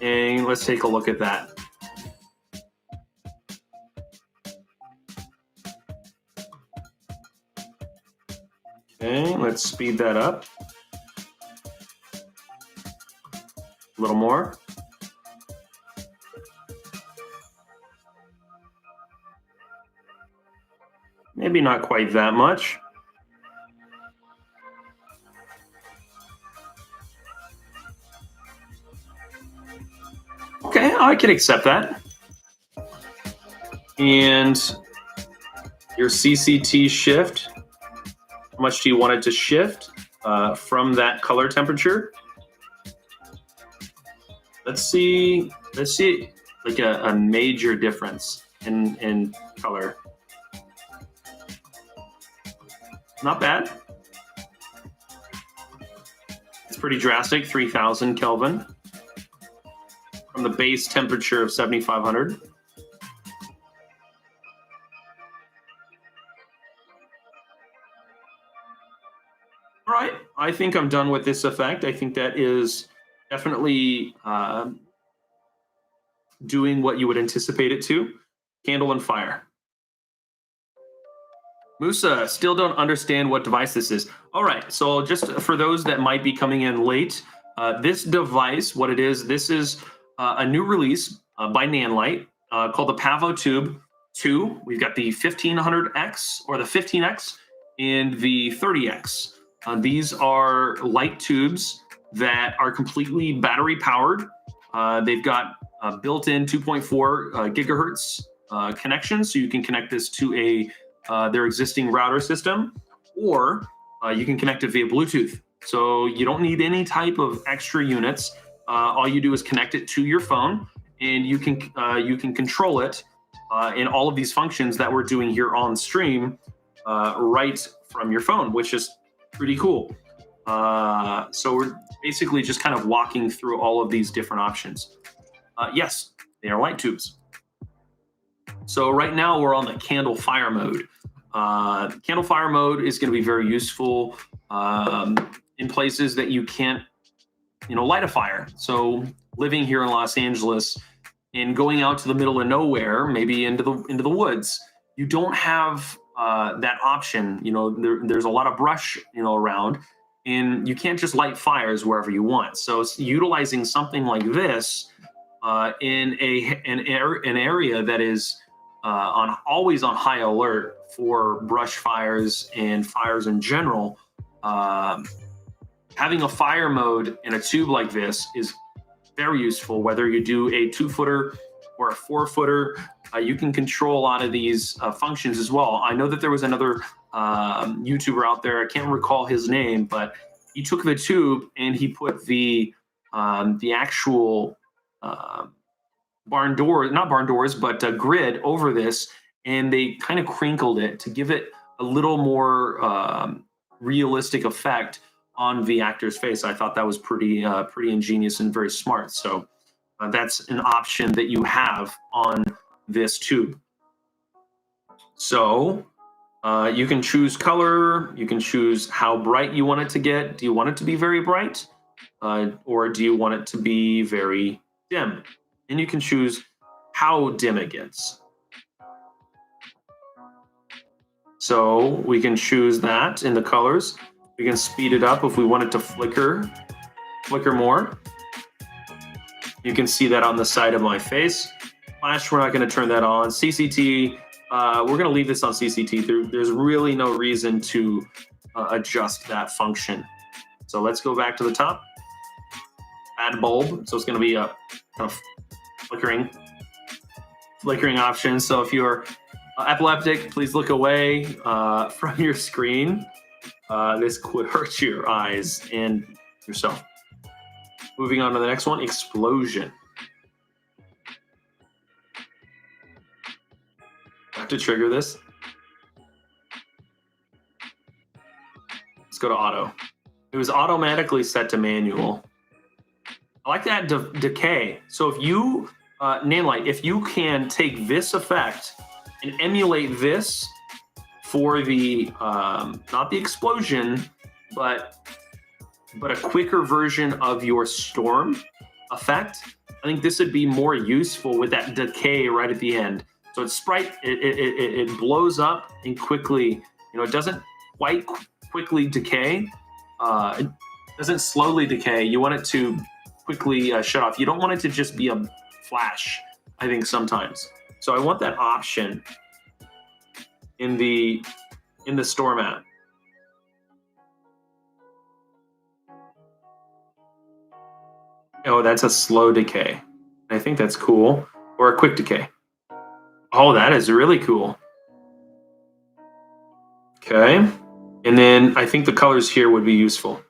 And let's take a look at that. Okay, let's speed that up. A little more. Maybe not quite that much. Okay, I can accept that. And your CCT shift, how much do you want it to shift from that color temperature? Let's see like a major difference in color. Not bad. It's pretty drastic, 3000 Kelvin from the base temperature of 7500. All right, I think I'm done with this effect. I think that is definitely doing what you would anticipate it to. Candle and fire. Musa, still don't understand what device this is. All right, so just for those that might be coming in late, this device, what it is, this is a new release by Nanlite called the Pavotube II. We've got the 1500X or the 15X and the 30X. These are light tubes that are completely battery powered. They've got built-in 2.4 gigahertz connection, so you can connect this to their existing router system, or you can connect it via Bluetooth. So you don't need any type of extra units. All you do is connect it to your phone, and you can control it in all of these functions that we're doing here on stream right from your phone, which is pretty cool. So we're basically just kind of walking through all of these different options. Yes, they are light tubes. So right now we're on the candle fire mode. Candle fire mode is going to be very useful in places that you can't, light a fire. So living here in Los Angeles and going out to the middle of nowhere, maybe into the woods, you don't have that option. There's a lot of brush, around, and you can't just light fires wherever you want. So utilizing something like this in an area that is always on high alert for brush fires and fires in general, having a fire mode in a tube like this is very useful. Whether you do a 2-footer or a 4-footer, you can control a lot of these functions as well. I know that there was another YouTuber out there, I can't recall his name, but he took the tube and he put the actual grid over this, and they kind of crinkled it to give it a little more realistic effect on the actor's face. I thought that was pretty ingenious and very smart. So that's an option that you have on this tube. So you can choose color, you can choose how bright you want it to get. Do you want it to be very bright, or do you want it to be very dim? And you can choose how dim it gets. So we can choose that in the colors. We can speed it up if we want it to flicker more. You can see that on the side of my face. Flash, we're not going to turn that on. CCT, we're going to leave this on CCT. There's really no reason to adjust that function. So let's go back to the top. Add bulb. So it's going to be a kind of flickering option. So if you're epileptic, please look away from your screen. This could hurt your eyes and yourself. Moving on to the next one, explosion. I have to trigger this. Let's go to auto. It was automatically set to manual. I like that decay. So if you, Nanlite, if you can take this effect and emulate this for the, not the explosion, but a quicker version of your storm effect, I think this would be more useful with that decay right at the end. So it's it blows up and quickly, it doesn't quite quickly decay. It doesn't slowly decay. You want it to quickly shut off. You don't want it to just be a flash, I think, sometimes. So I want that option in the storm app. Oh, that's a slow decay. I think that's cool. Or a quick decay. Oh, that is really cool. Okay. And then I think the colors here would be useful.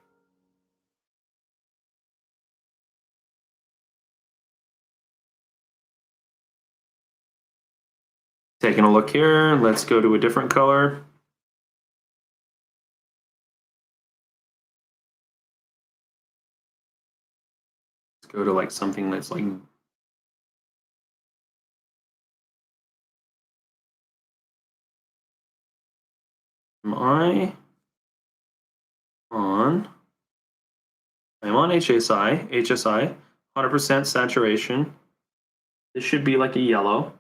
Taking a look here. Let's go to a different color. Let's go to like something that's like I'm on HSI, 100% saturation. This should be like a yellow.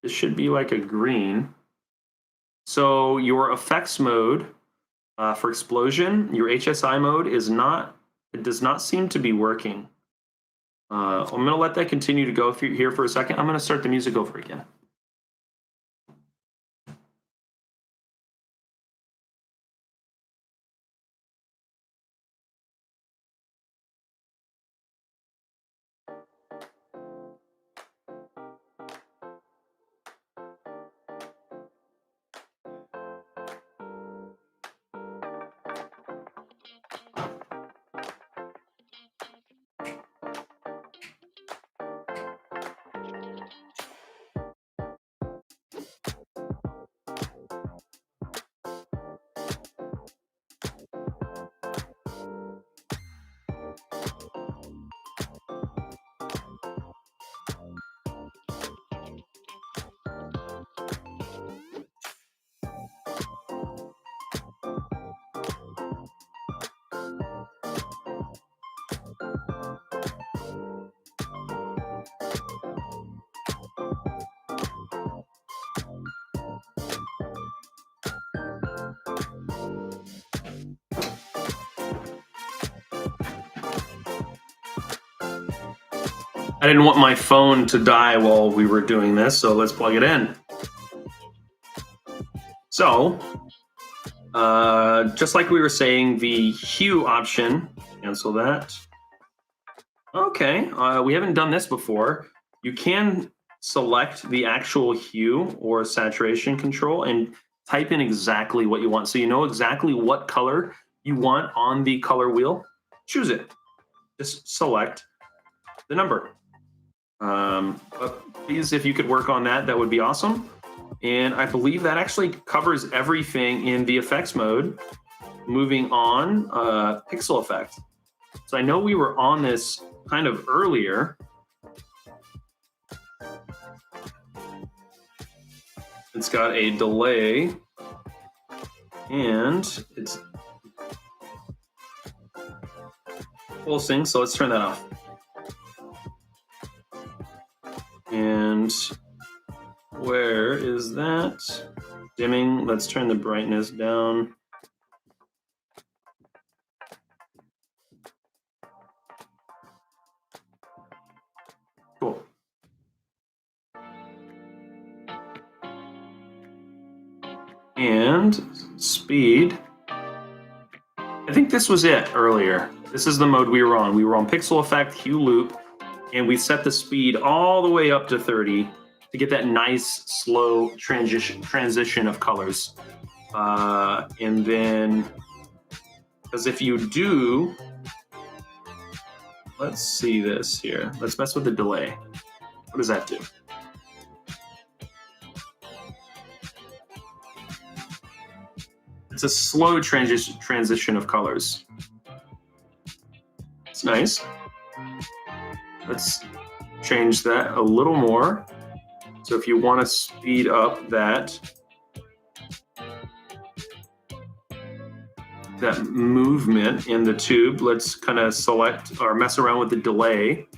This should be like a green. So your effects mode for explosion, your HSI mode it does not seem to be working. I'm gonna let that continue to go through here for a second. I'm gonna start the music over again. I didn't want my phone to die while we were doing this, so let's plug it in. So, just like we were saying, the hue option, cancel that. Okay, we haven't done this before. You can select the actual hue or saturation control and type in exactly what you want. So you know exactly what color you want on the color wheel. Choose it. Just select the number. Please, if you could work on that, that would be awesome. And I believe that actually covers everything in the effects mode. Moving on, pixel effect. So I know we were on this kind of earlier. It's got a delay and it's pulsing, so let's turn that off. And where is that? Dimming, let's turn the brightness down. Cool. And speed. I think this was it earlier. This is the mode we were on. We were on pixel effect, hue loop, and we set the speed all the way up to 30 to get that nice slow transition of colors. And then, because if you do, let's see this here. Let's mess with the delay. What does that do? It's a slow transition of colors. It's nice. Let's change that a little more. So if you want to speed up that movement in the tube, let's kind of select or mess around with the delay.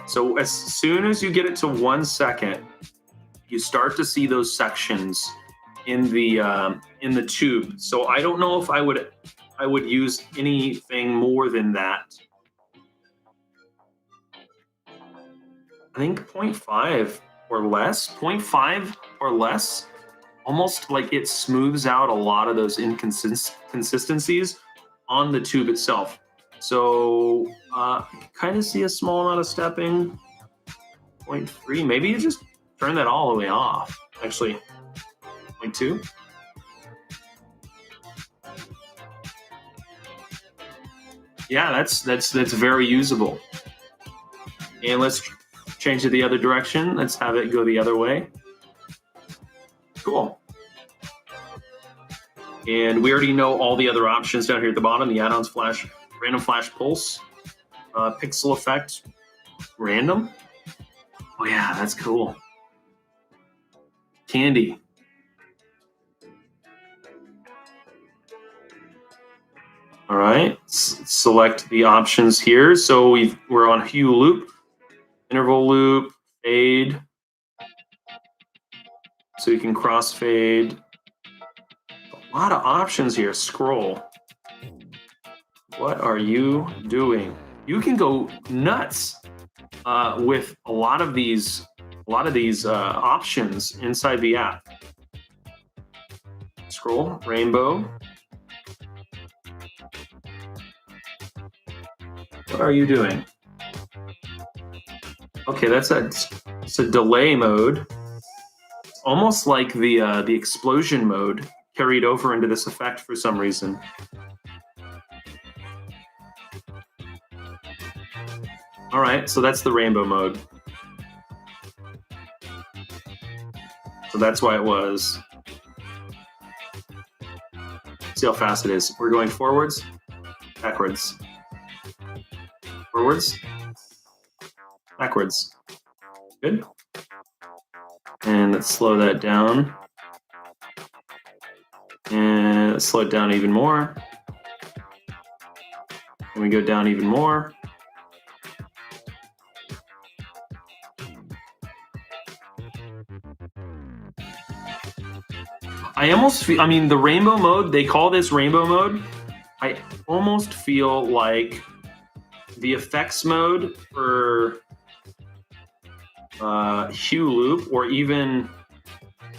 So as soon as you get it to 1 second, you start to see those sections in the tube. So I don't know if I would use anything more than that. I think 0.5 or less, 0.5 or less, almost like it smooths out a lot of those inconsistencies on the tube itself. So I kind of see a small amount of stepping. 0.3, maybe you just turn that all the way off. Actually, 0.2. Yeah, that's very usable. And let's change it the other direction. Let's have it go the other way. Cool. And we already know all the other options down here at the bottom. The add-ons flash, random flash pulse, pixel effect, random. Oh yeah, that's cool. Candy. All right, select the options here. So we're on hue loop, interval loop, fade. So you can crossfade. A lot of options here. Scroll. What are you doing? You can go nuts with a lot of these options inside the app. Scroll, rainbow. What are you doing? Okay, it's a delay mode. It's almost like the explosion mode carried over into this effect for some reason. All right, so that's the rainbow mode. So that's why it was. See how fast it is. We're going forwards, backwards. Forwards, backwards. Good. And let's slow that down. And let's slow it down even more. And we go down even more. I almost feel, I mean, the rainbow mode, they call this rainbow mode. I almost feel like the effects mode for hue loop, or even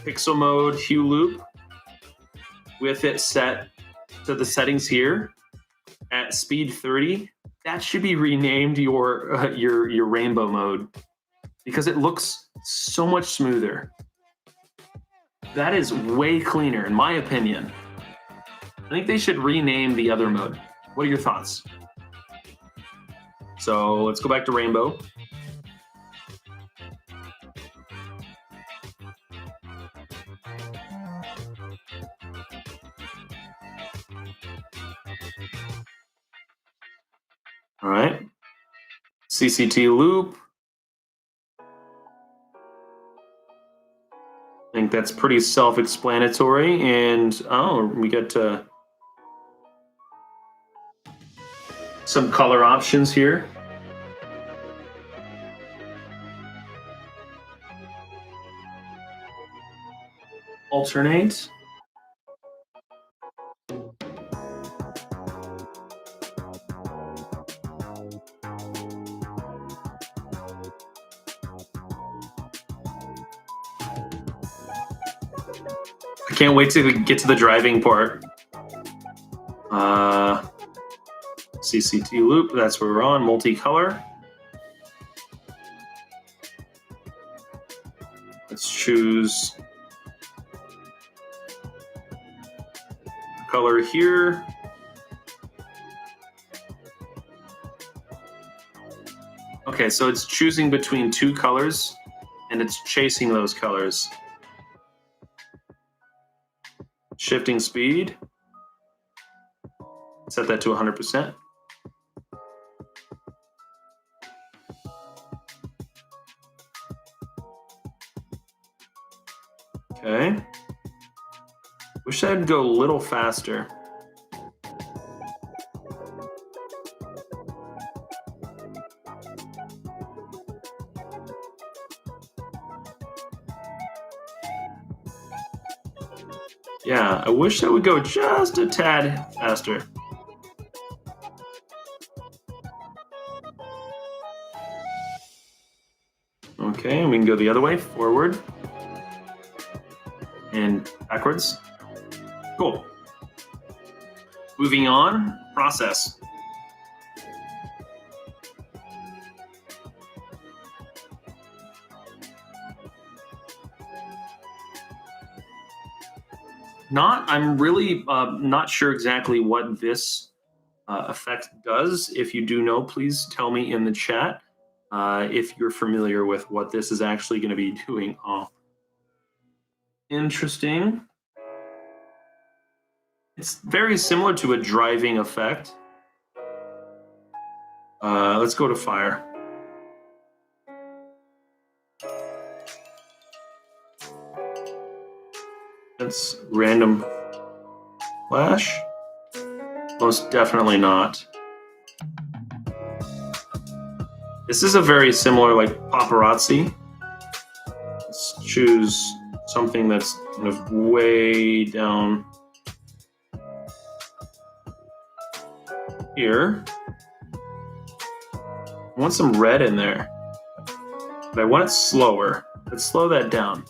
pixel mode hue loop, with it set to the settings here at speed 30, that should be renamed your rainbow mode, because it looks so much smoother. That is way cleaner, in my opinion. I think they should rename the other mode. What are your thoughts? So let's go back to rainbow. All right. CCT loop. I think that's pretty self-explanatory. And oh, we get some color options here. Alternate. I can't wait to get to the driving part. CCT loop, that's where we're on. Multicolor. Let's choose color here. Okay, so it's choosing between two colors and it's chasing those colors. shifting speed. Set that to 100%. Okay. Wish I'd go a little faster. Yeah, I wish I would go just a tad faster. Okay, and we can go the other way, forward and backwards. Cool. Moving on, process. I'm really not sure exactly what this effect does. If you do know, please tell me in the chat if you're familiar with what this is actually going to be doing. Oh, interesting. It's very similar to a driving effect. Let's go to fire. That's random flash. Most definitely not. This is a very similar, like, paparazzi. Let's choose something that's kind of way down here. I want some red in there, but I want it slower. Let's slow that down.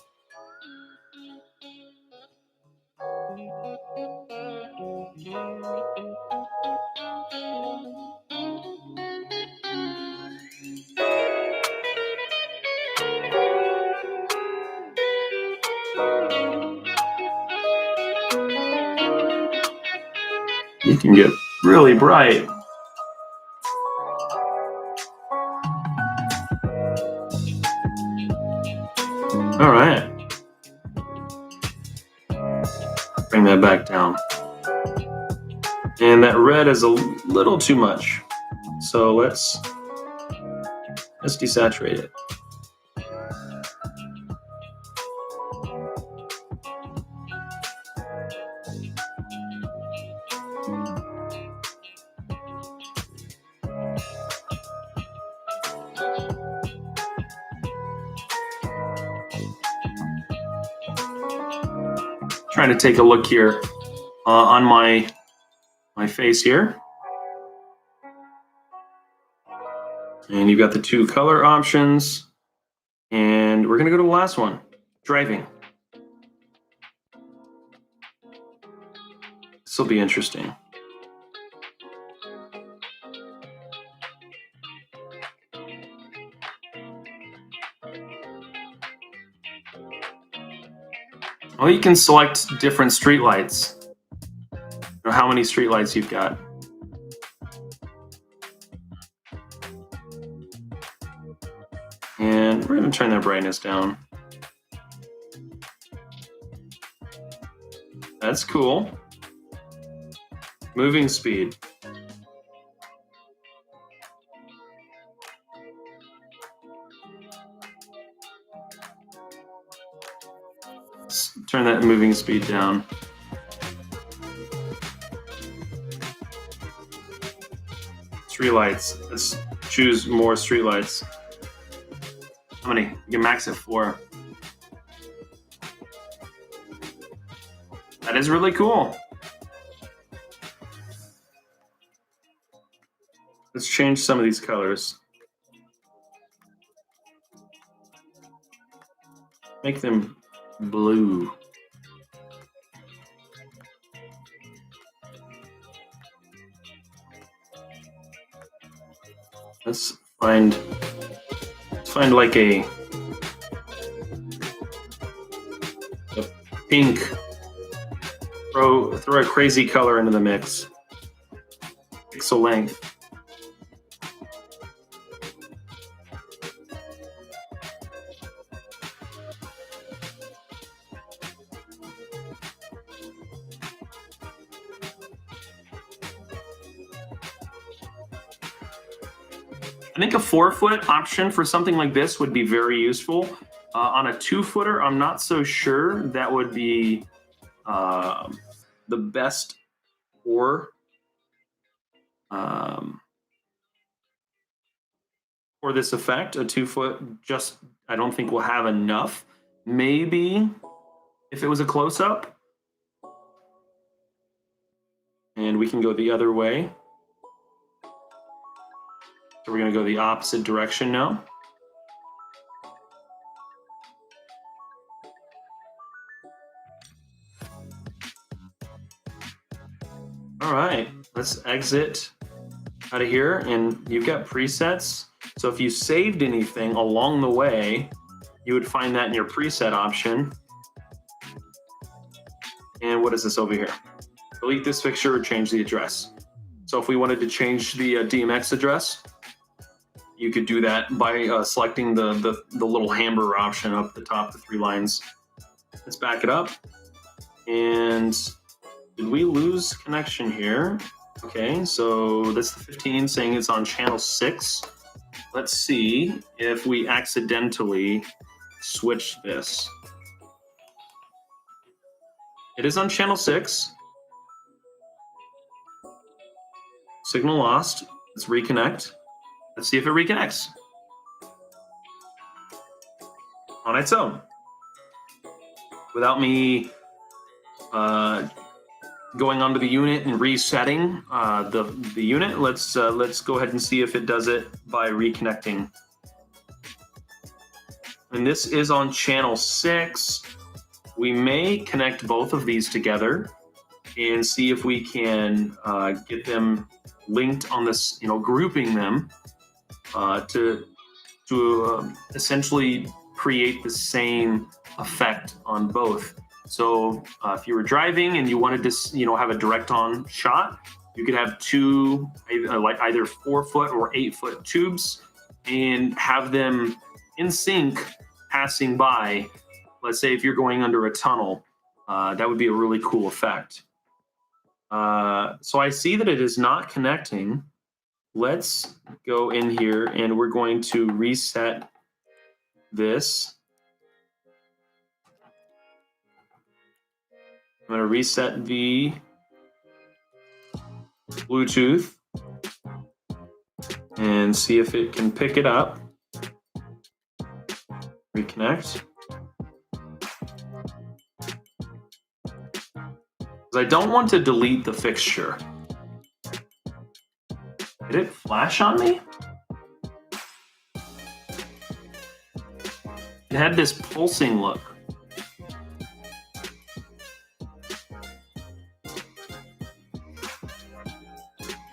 You can get really bright. All right. Bring that back down. And that red is a little too much. So let's desaturate it. Trying to take a look here on my face here. And you've got the two color options. And we're going to go to the last one, driving. This will be interesting. Well, you can select different streetlights, or how many streetlights you've got. And we're going to turn that brightness down. That's cool. Moving speed. Let's turn that moving speed down. Streetlights. Let's choose more streetlights. How many? You can max at 4. That is really cool. Let's change some of these colors. Make them blue. Let's find like a pink. Throw a crazy color into the mix. Pixel length. I think a 4-foot option for something like this would be very useful. On a 2-footer, I'm not so sure that would be the best for this effect. A 2-foot just, I don't think will have enough. Maybe if it was a close-up. And we can go the other way. So we're going to go the opposite direction now. All right, let's exit out of here. And you've got presets. So if you saved anything along the way, you would find that in your preset option. And what is this over here? Delete this fixture or change the address. So if we wanted to change the DMX address, you could do that by selecting the little hamburger option up the top, the 3 lines. Let's back it up. And did we lose connection here? Okay, so that's the 15 saying it's on channel 6. Let's see if we accidentally switch this. It is on channel 6. Signal lost. Let's reconnect. Let's see if it reconnects on its own without me going onto the unit and resetting the unit. Let's go ahead and see if it does it by reconnecting. And this is on channel 6. We may connect both of these together and see if we can get them linked on this, grouping them to essentially create the same effect on both. So if you were driving and you wanted to, have a direct on shot, you could have 2, like either 4-foot or 8-foot tubes and have them in sync passing by. Let's say if you're going under a tunnel, that would be a really cool effect. So I see that it is not connecting. Let's go in here and we're going to reset this. I'm going to reset the Bluetooth and see if it can pick it up. Reconnect. I don't want to delete the fixture. Did it flash on me? It had this pulsing look.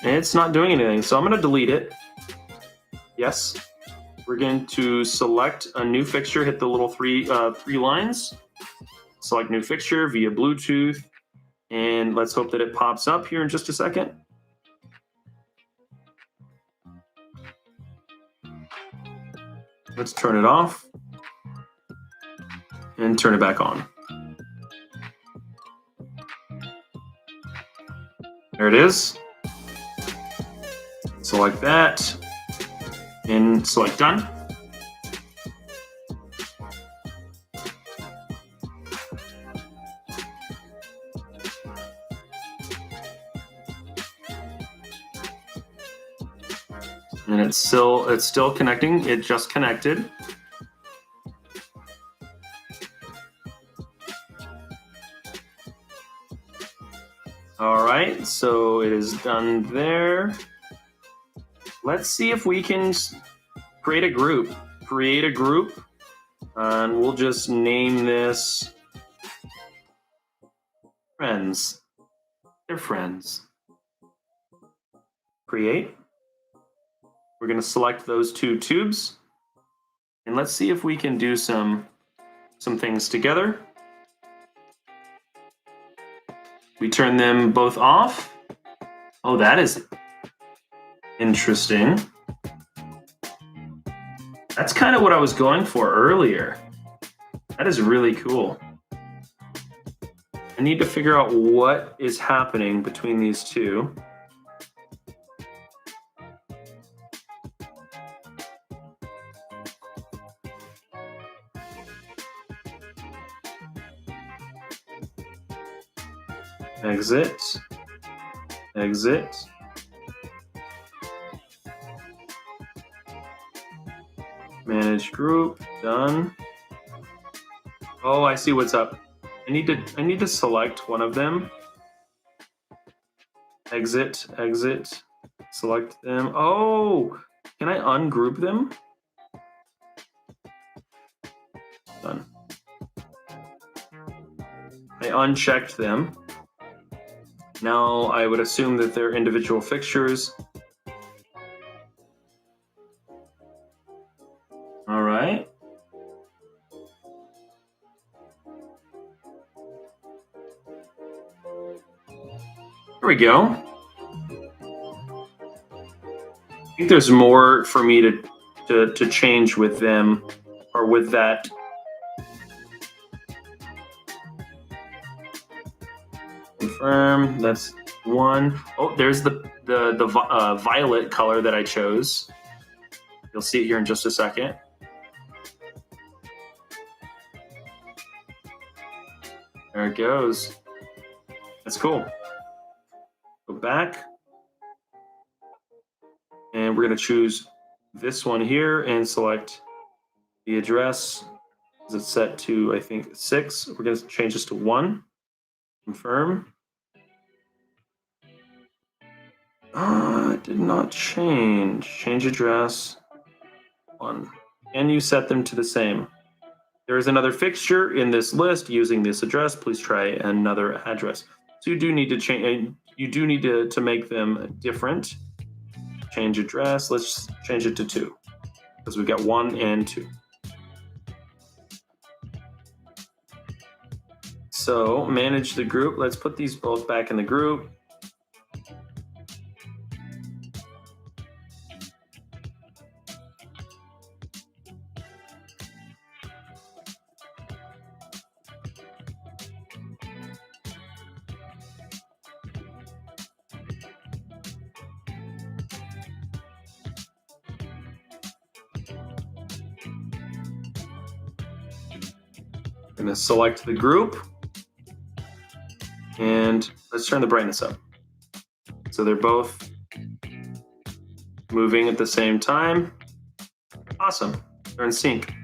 And it's not doing anything, so I'm going to delete it. Yes. We're going to select a new fixture, hit the little three lines. Select new fixture via Bluetooth. And let's hope that it pops up here in just a second. Let's turn it off and turn it back on. There it is. Select that and select done. And it's still connecting. It just connected. All right, so it is done there. Let's see if we can create a group. And we'll just name this Friends. They're friends. Create. We're going to select those 2 tubes. And let's see if we can do some things together. We turn them both off. Oh, that is interesting. That's kind of what I was going for earlier. That is really cool. I need to figure out what is happening between these 2. exit, exit. Manage group, done. Oh, I see what's up. I need to select one of them. Exit, exit, select them. Oh, can I ungroup them? Done. I unchecked them. Now I would assume that they're individual fixtures. All right. There we go. I think there's more for me to change with them, or with that. Confirm. That's one. Oh, there's the violet color that I chose. You'll see it here in just a second. There it goes. That's cool. Go back. And we're going to choose this one here and select the address. It's set to, I think, 6. We're going to change this to 1. Confirm. It did not change. Change address. 1. And you set them to the same. There is another fixture in this list using this address. Please try another address. So you do need to change. You do need to make them different. Change address. Let's change it to 2 because we've got 1 and 2. So manage the group. Let's put these both back in the group. I'm going to select the group and let's turn the brightness up. So they're both moving at the same time. Awesome. They're in sync.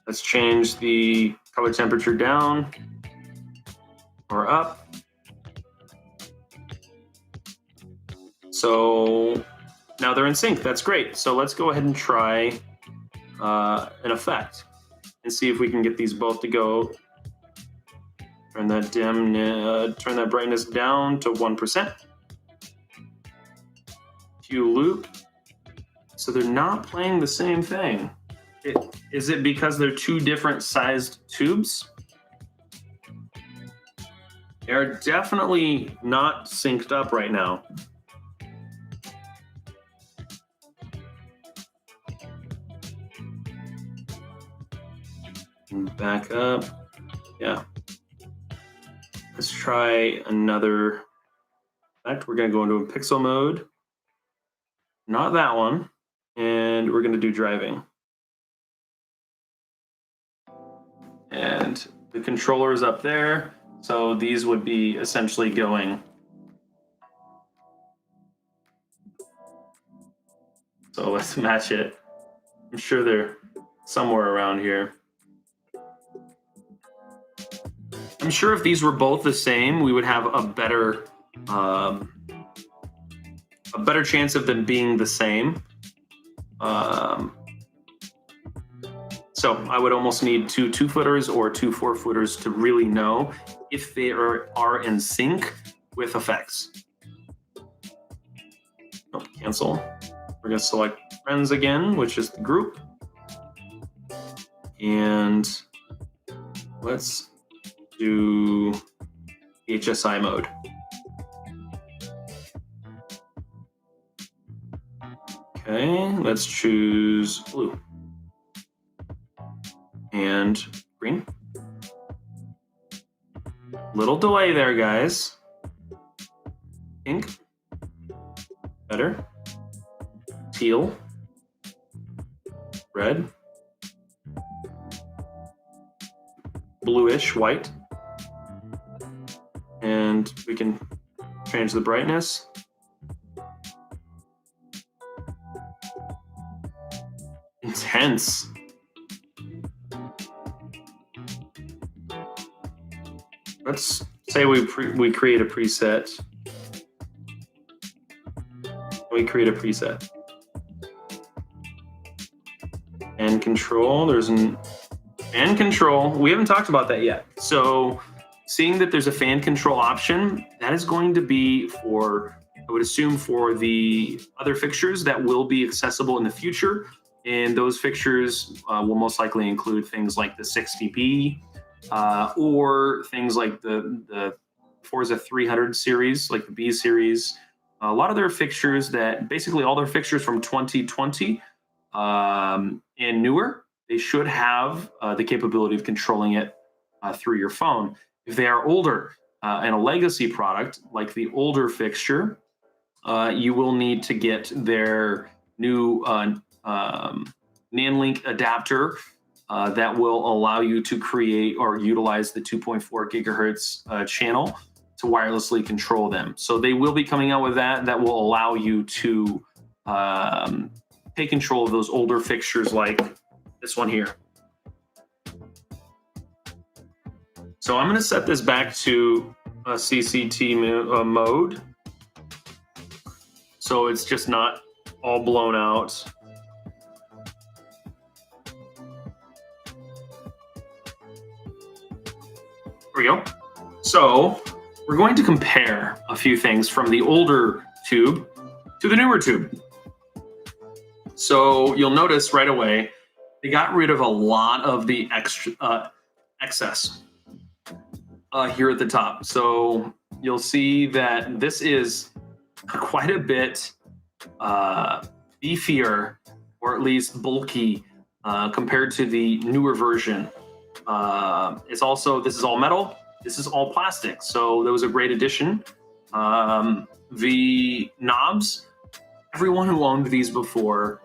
Let's change the color temperature down or up. So now they're in sync. That's great. So let's go ahead and try an effect and see if we can get these both to go. Turn that turn that brightness down to 1%. Cue loop. So they're not playing the same thing. Is it because they're 2 different sized tubes? They're definitely not synced up right now. Back up. Yeah. Let's try another effect. We're going to go into a pixel mode. Not that one. And we're going to do driving. And the controller is up there. So these would be essentially going. So let's match it. I'm sure they're somewhere around here. I'm sure if these were both the same, we would have a better chance of them being the same. So I would almost need 2 2-footers or 2 4-footers to really know if they are in sync with effects. Oh, cancel. We're going to select friends again, which is the group. And let's do Hsi mode. Okay, let's choose blue and green. Little delay there, guys. Pink, better. Teal, red, bluish white, and we can change the brightness. Intense. Let's say we create a preset. We create a preset. And control, there's an fan control. We haven't talked about that yet. So seeing that there's a fan control option, that is going to be for, I would assume, for the other fixtures that will be accessible in the future. And those fixtures will most likely include things like the 60B or things like the Forza 300 series, like the B series. A lot of their fixtures that, basically all their fixtures from 2020 and newer, they should have the capability of controlling it through your phone. If they are older and a legacy product, like the older fixture, you will need to get their new Nanlite adapter that will allow you to create or utilize the 2.4 gigahertz channel to wirelessly control them. So they will be coming out with that will allow you to take control of those older fixtures like this one here. So I'm going to set this back to a CCT mode. So it's just not all blown out. There we go. So we're going to compare a few things from the older tube to the newer tube. So you'll notice right away, they got rid of a lot of the excess here at the top. So you'll see that this is quite a bit beefier, or at least bulky, compared to the newer version. It's also, this is all metal, this is all plastic, so that was a great addition. The knobs, everyone who owned these before,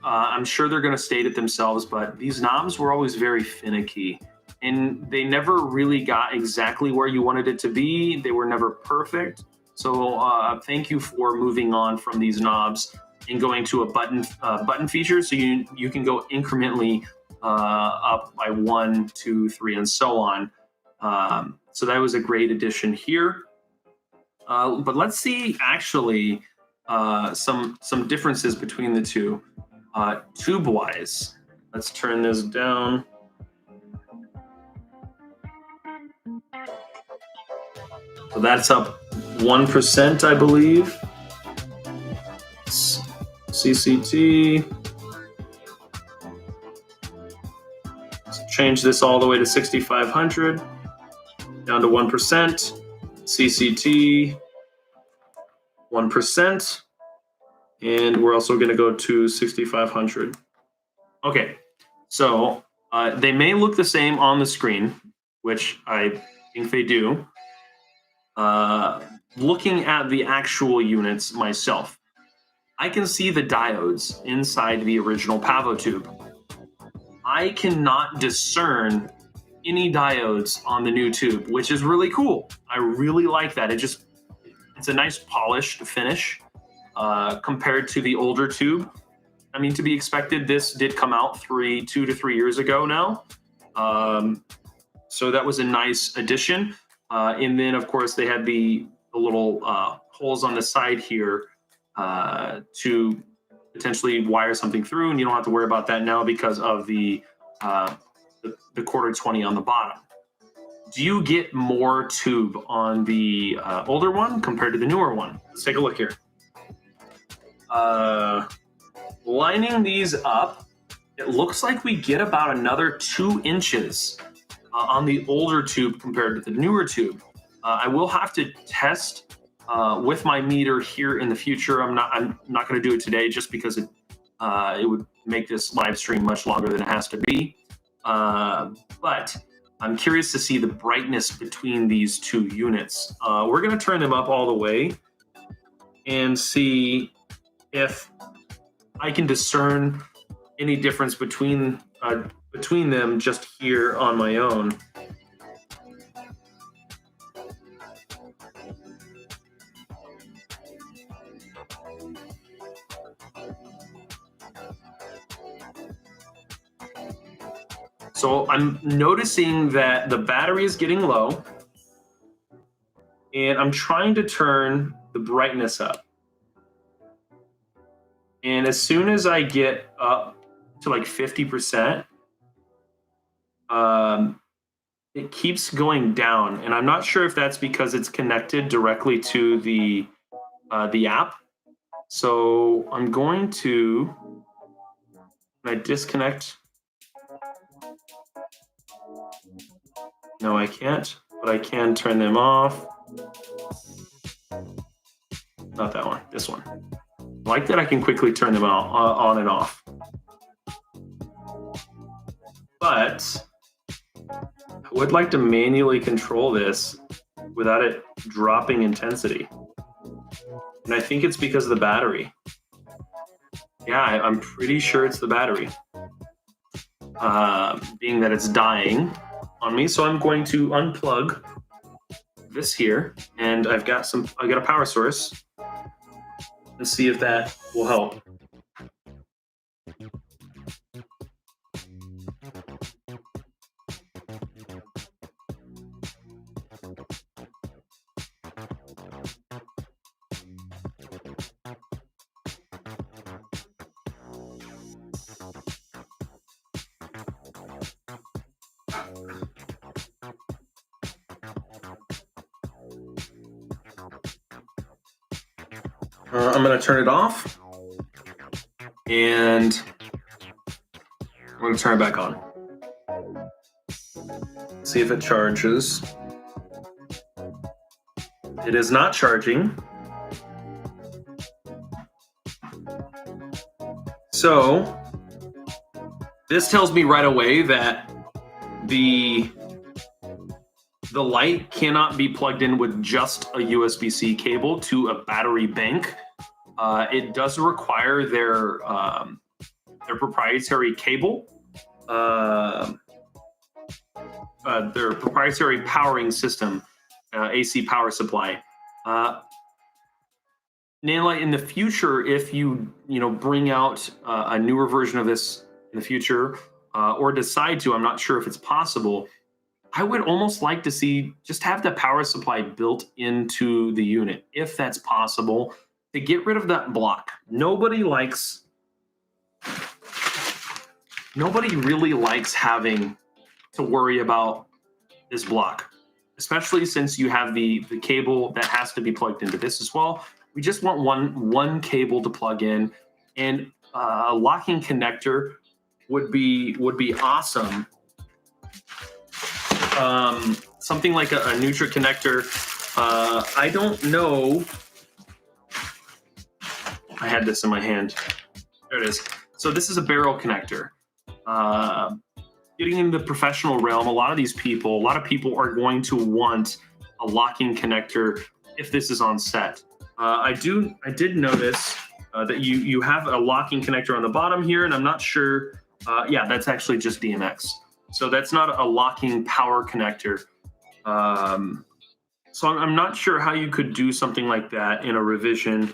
I'm sure they're going to state it themselves, but these knobs were always very finicky, and they never really got exactly where you wanted it to be. They were never perfect. So thank you for moving on from these knobs and going to a button feature, so you can go incrementally up by 1, 2, 3, and so on. So that was a great addition here. But let's see actually some differences between the two. Tube-wise, let's turn this down. So that's up 1%, I believe. CCT. Let's change this all the way to 6500, down to 1%. CCT, 1%. And we're also going to go to 6500. Okay, so they may look the same on the screen, which I think they do. Looking at the actual units myself, I can see the diodes inside the original Pavotube. I cannot discern any diodes on the new tube, which is really cool. I really like that. It's a nice polished finish compared to the older tube. I mean, to be expected, this did come out 2 to 3 years ago now. So that was a nice addition. And then, of course, they had the little holes on the side here to potentially wire something through, and you don't have to worry about that now because of the quarter 20 on the bottom. Do you get more tube on the older one compared to the newer one? Let's take a look here. Lining these up, it looks like we get about another 2 inches on the older tube compared to the newer tube. I will have to test with my meter here in the future. I'm not going to do it today just because it would make this live stream much longer than it has to be. But I'm curious to see the brightness between these 2 units. We're going to turn them up all the way and see if I can discern any difference between them just here on my own. So I'm noticing that the battery is getting low, and I'm trying to turn the brightness up. And as soon as I get up to like 50%, it keeps going down. And I'm not sure if that's because it's connected directly to the app. So I'm going to, when I disconnect, no, I can't, but I can turn them off. Not that one, this one. I like that I can quickly turn them on and off. But I would like to manually control this without it dropping intensity. And I think it's because of the battery. Yeah, I'm pretty sure it's the battery. Being that it's dying on me. So I'm going to unplug this here, and I got a power source, and see if that will help. I'm going to turn it off, and I'm going to turn it back on. See if it charges. It is not charging. So this tells me right away that the light cannot be plugged in with just a USB-C cable to a battery bank. It does require their proprietary cable, their proprietary powering system, AC power supply. Nanlite, in the future, if you bring out a newer version of this in the future, or decide to, I'm not sure if it's possible, I would almost like to see just have the power supply built into the unit, if that's possible, to get rid of that block. Nobody really likes having to worry about this block, especially since you have the cable that has to be plugged into this as well. We just want one cable to plug in, and a locking connector would be awesome. Something like a neutral connector. I don't know. I had this in my hand. There it is. So this is a barrel connector. Getting into the professional realm, a lot of people are going to want a locking connector if this is on set. I did notice that you have a locking connector on the bottom here, and I'm not sure. Yeah, that's actually just DMX. So that's not a locking power connector. So I'm not sure how you could do something like that in a revision.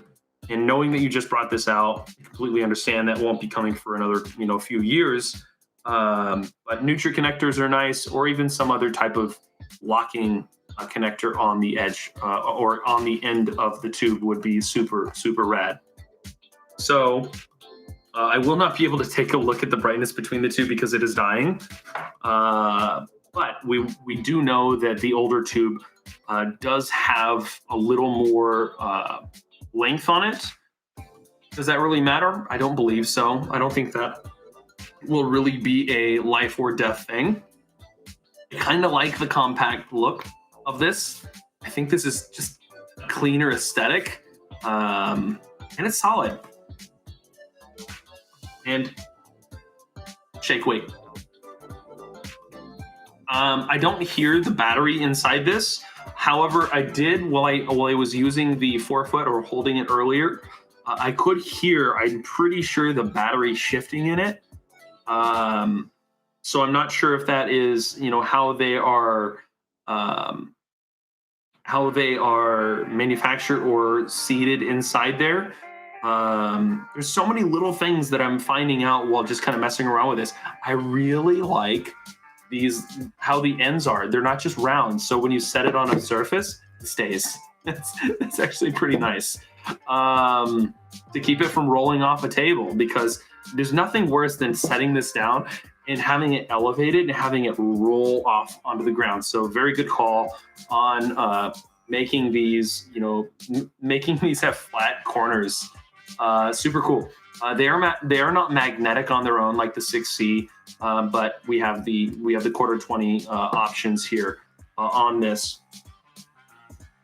And knowing that you just brought this out, I completely understand that won't be coming for another few years. But neutral connectors are nice, or even some other type of locking connector on the edge or on the end of the tube would be super, super rad. So I will not be able to take a look at the brightness between the two because it is dying. But we do know that the older tube does have a little more length on it. Does that really matter? I don't believe so. I don't think that will really be a life or death thing. I kind of like the compact look of this. I think this is just a cleaner aesthetic, and it's solid. And shake weight. I don't hear the battery inside this. However, I did while I was using the forefoot or holding it earlier. I could hear. I'm pretty sure the battery shifting in it. So I'm not sure if that is how they are manufactured or seated inside there. There's so many little things that I'm finding out while just kind of messing around with this. I really like these, how the ends are. They're not just round. So when you set it on a surface, it stays. That's actually pretty nice. To keep it from rolling off a table, because there's nothing worse than setting this down and having it elevated and having it roll off onto the ground. So very good call on making these, making these have flat corners. Super cool. They are not magnetic on their own like the 6C, but we have the quarter 20 options here on this.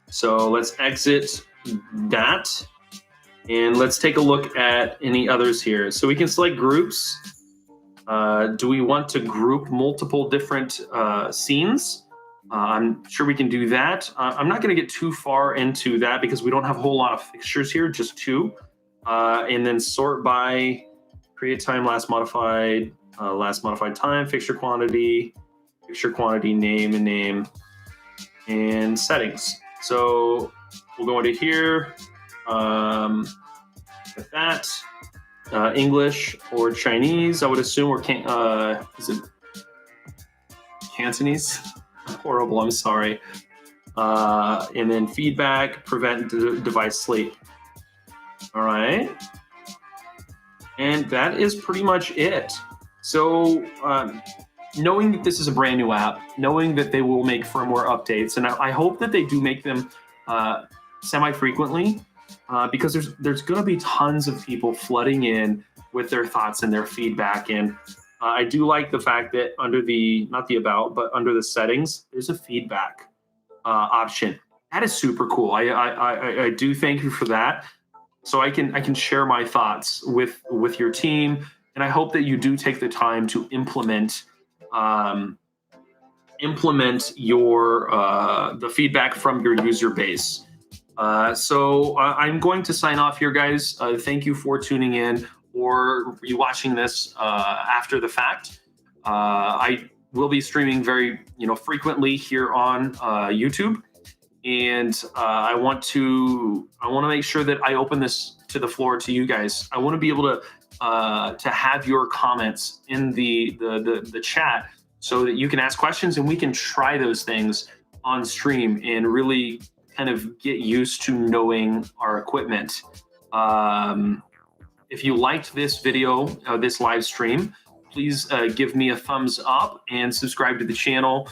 So let's exit that, and let's take a look at any others here. So we can select groups. Do we want to group multiple different scenes? I'm sure we can do that. I'm not going to get too far into that because we don't have a whole lot of fixtures here, just 2. And then sort by create time, last modified time, fixture quantity, name, and settings. So we'll go into here, with that, English or Chinese, I would assume, or is it Cantonese? Horrible, I'm sorry. And then feedback, prevent device sleep. All right. And that is pretty much it. So knowing that this is a brand new app, knowing that they will make firmware updates, and I hope that they do make them semi-frequently, because there's going to be tons of people flooding in with their thoughts and their feedback. And I do like the fact that under not the about, but under the settings, there's a feedback option. That is super cool. I do thank you for that. So I can share my thoughts with your team, and I hope that you do take the time to implement your the feedback from your user base. So I'm going to sign off here, guys. Thank you for tuning in, or you watching this after the fact. I will be streaming very frequently here on YouTube. And I want to make sure that I open this to the floor to you guys. I want to be able to have your comments in the chat so that you can ask questions and we can try those things on stream and really kind of get used to knowing our equipment. If you liked this video, this live stream, please give me a thumbs up and subscribe to the channel.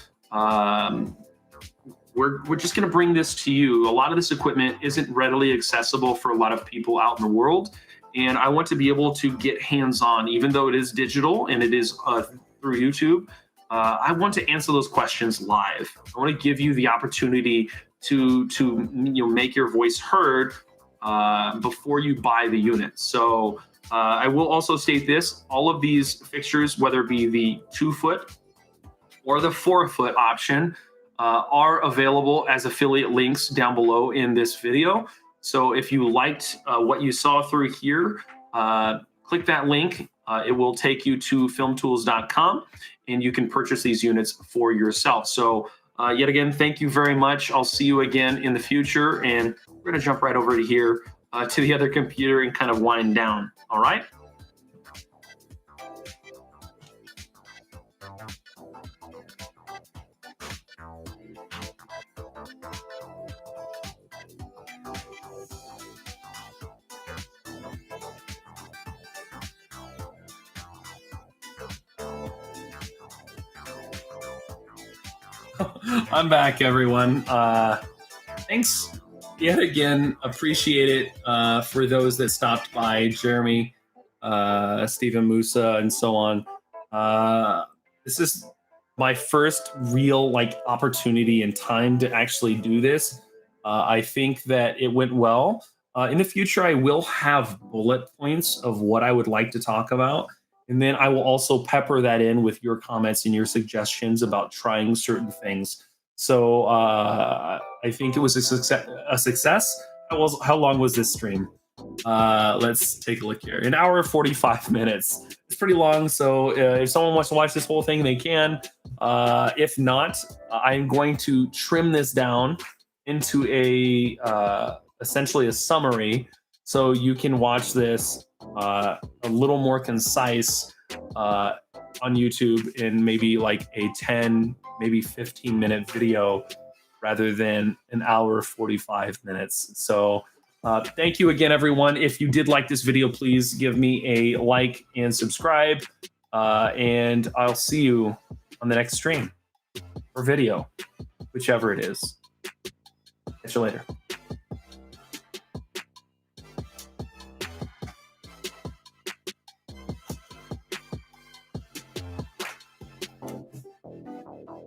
We're just going to bring this to you. A lot of this equipment isn't readily accessible for a lot of people out in the world, and I want to be able to get hands-on, even though it is digital and it is through YouTube. I want to answer those questions live. I want to give you the opportunity to make your voice heard before you buy the unit. So I will also state this: all of these fixtures, whether it be the 2-foot or the 4-foot option, are available as affiliate links down below in this video. So if you liked what you saw through here, click that link. It will take you to filmtools.com, and you can purchase these units for yourself. So yet again, thank you very much. I'll see you again in the future, and we're going to jump right over to here to the other computer and kind of wind down. All right. I'm back, everyone. Thanks yet again. Appreciate it for those that stopped by, Jeremy, Stephen Musa, and so on. This is my first real opportunity and time to actually do this. I think that it went well. In the future, I will have bullet points of what I would like to talk about. And then I will also pepper that in with your comments and your suggestions about trying certain things. So I think it was a success. How long was this stream? Let's take a look here. 1 hour, 45 minutes. It's pretty long. So if someone wants to watch this whole thing, they can. If not, I'm going to trim this down into essentially a summary so you can watch this a little more concise on YouTube in maybe like a 10, maybe 15-minute video rather than an hour 45 minutes. So thank you again, everyone. If you did like this video, please give me a like and subscribe. And I'll see you on the next stream or video, whichever it is. Catch you later.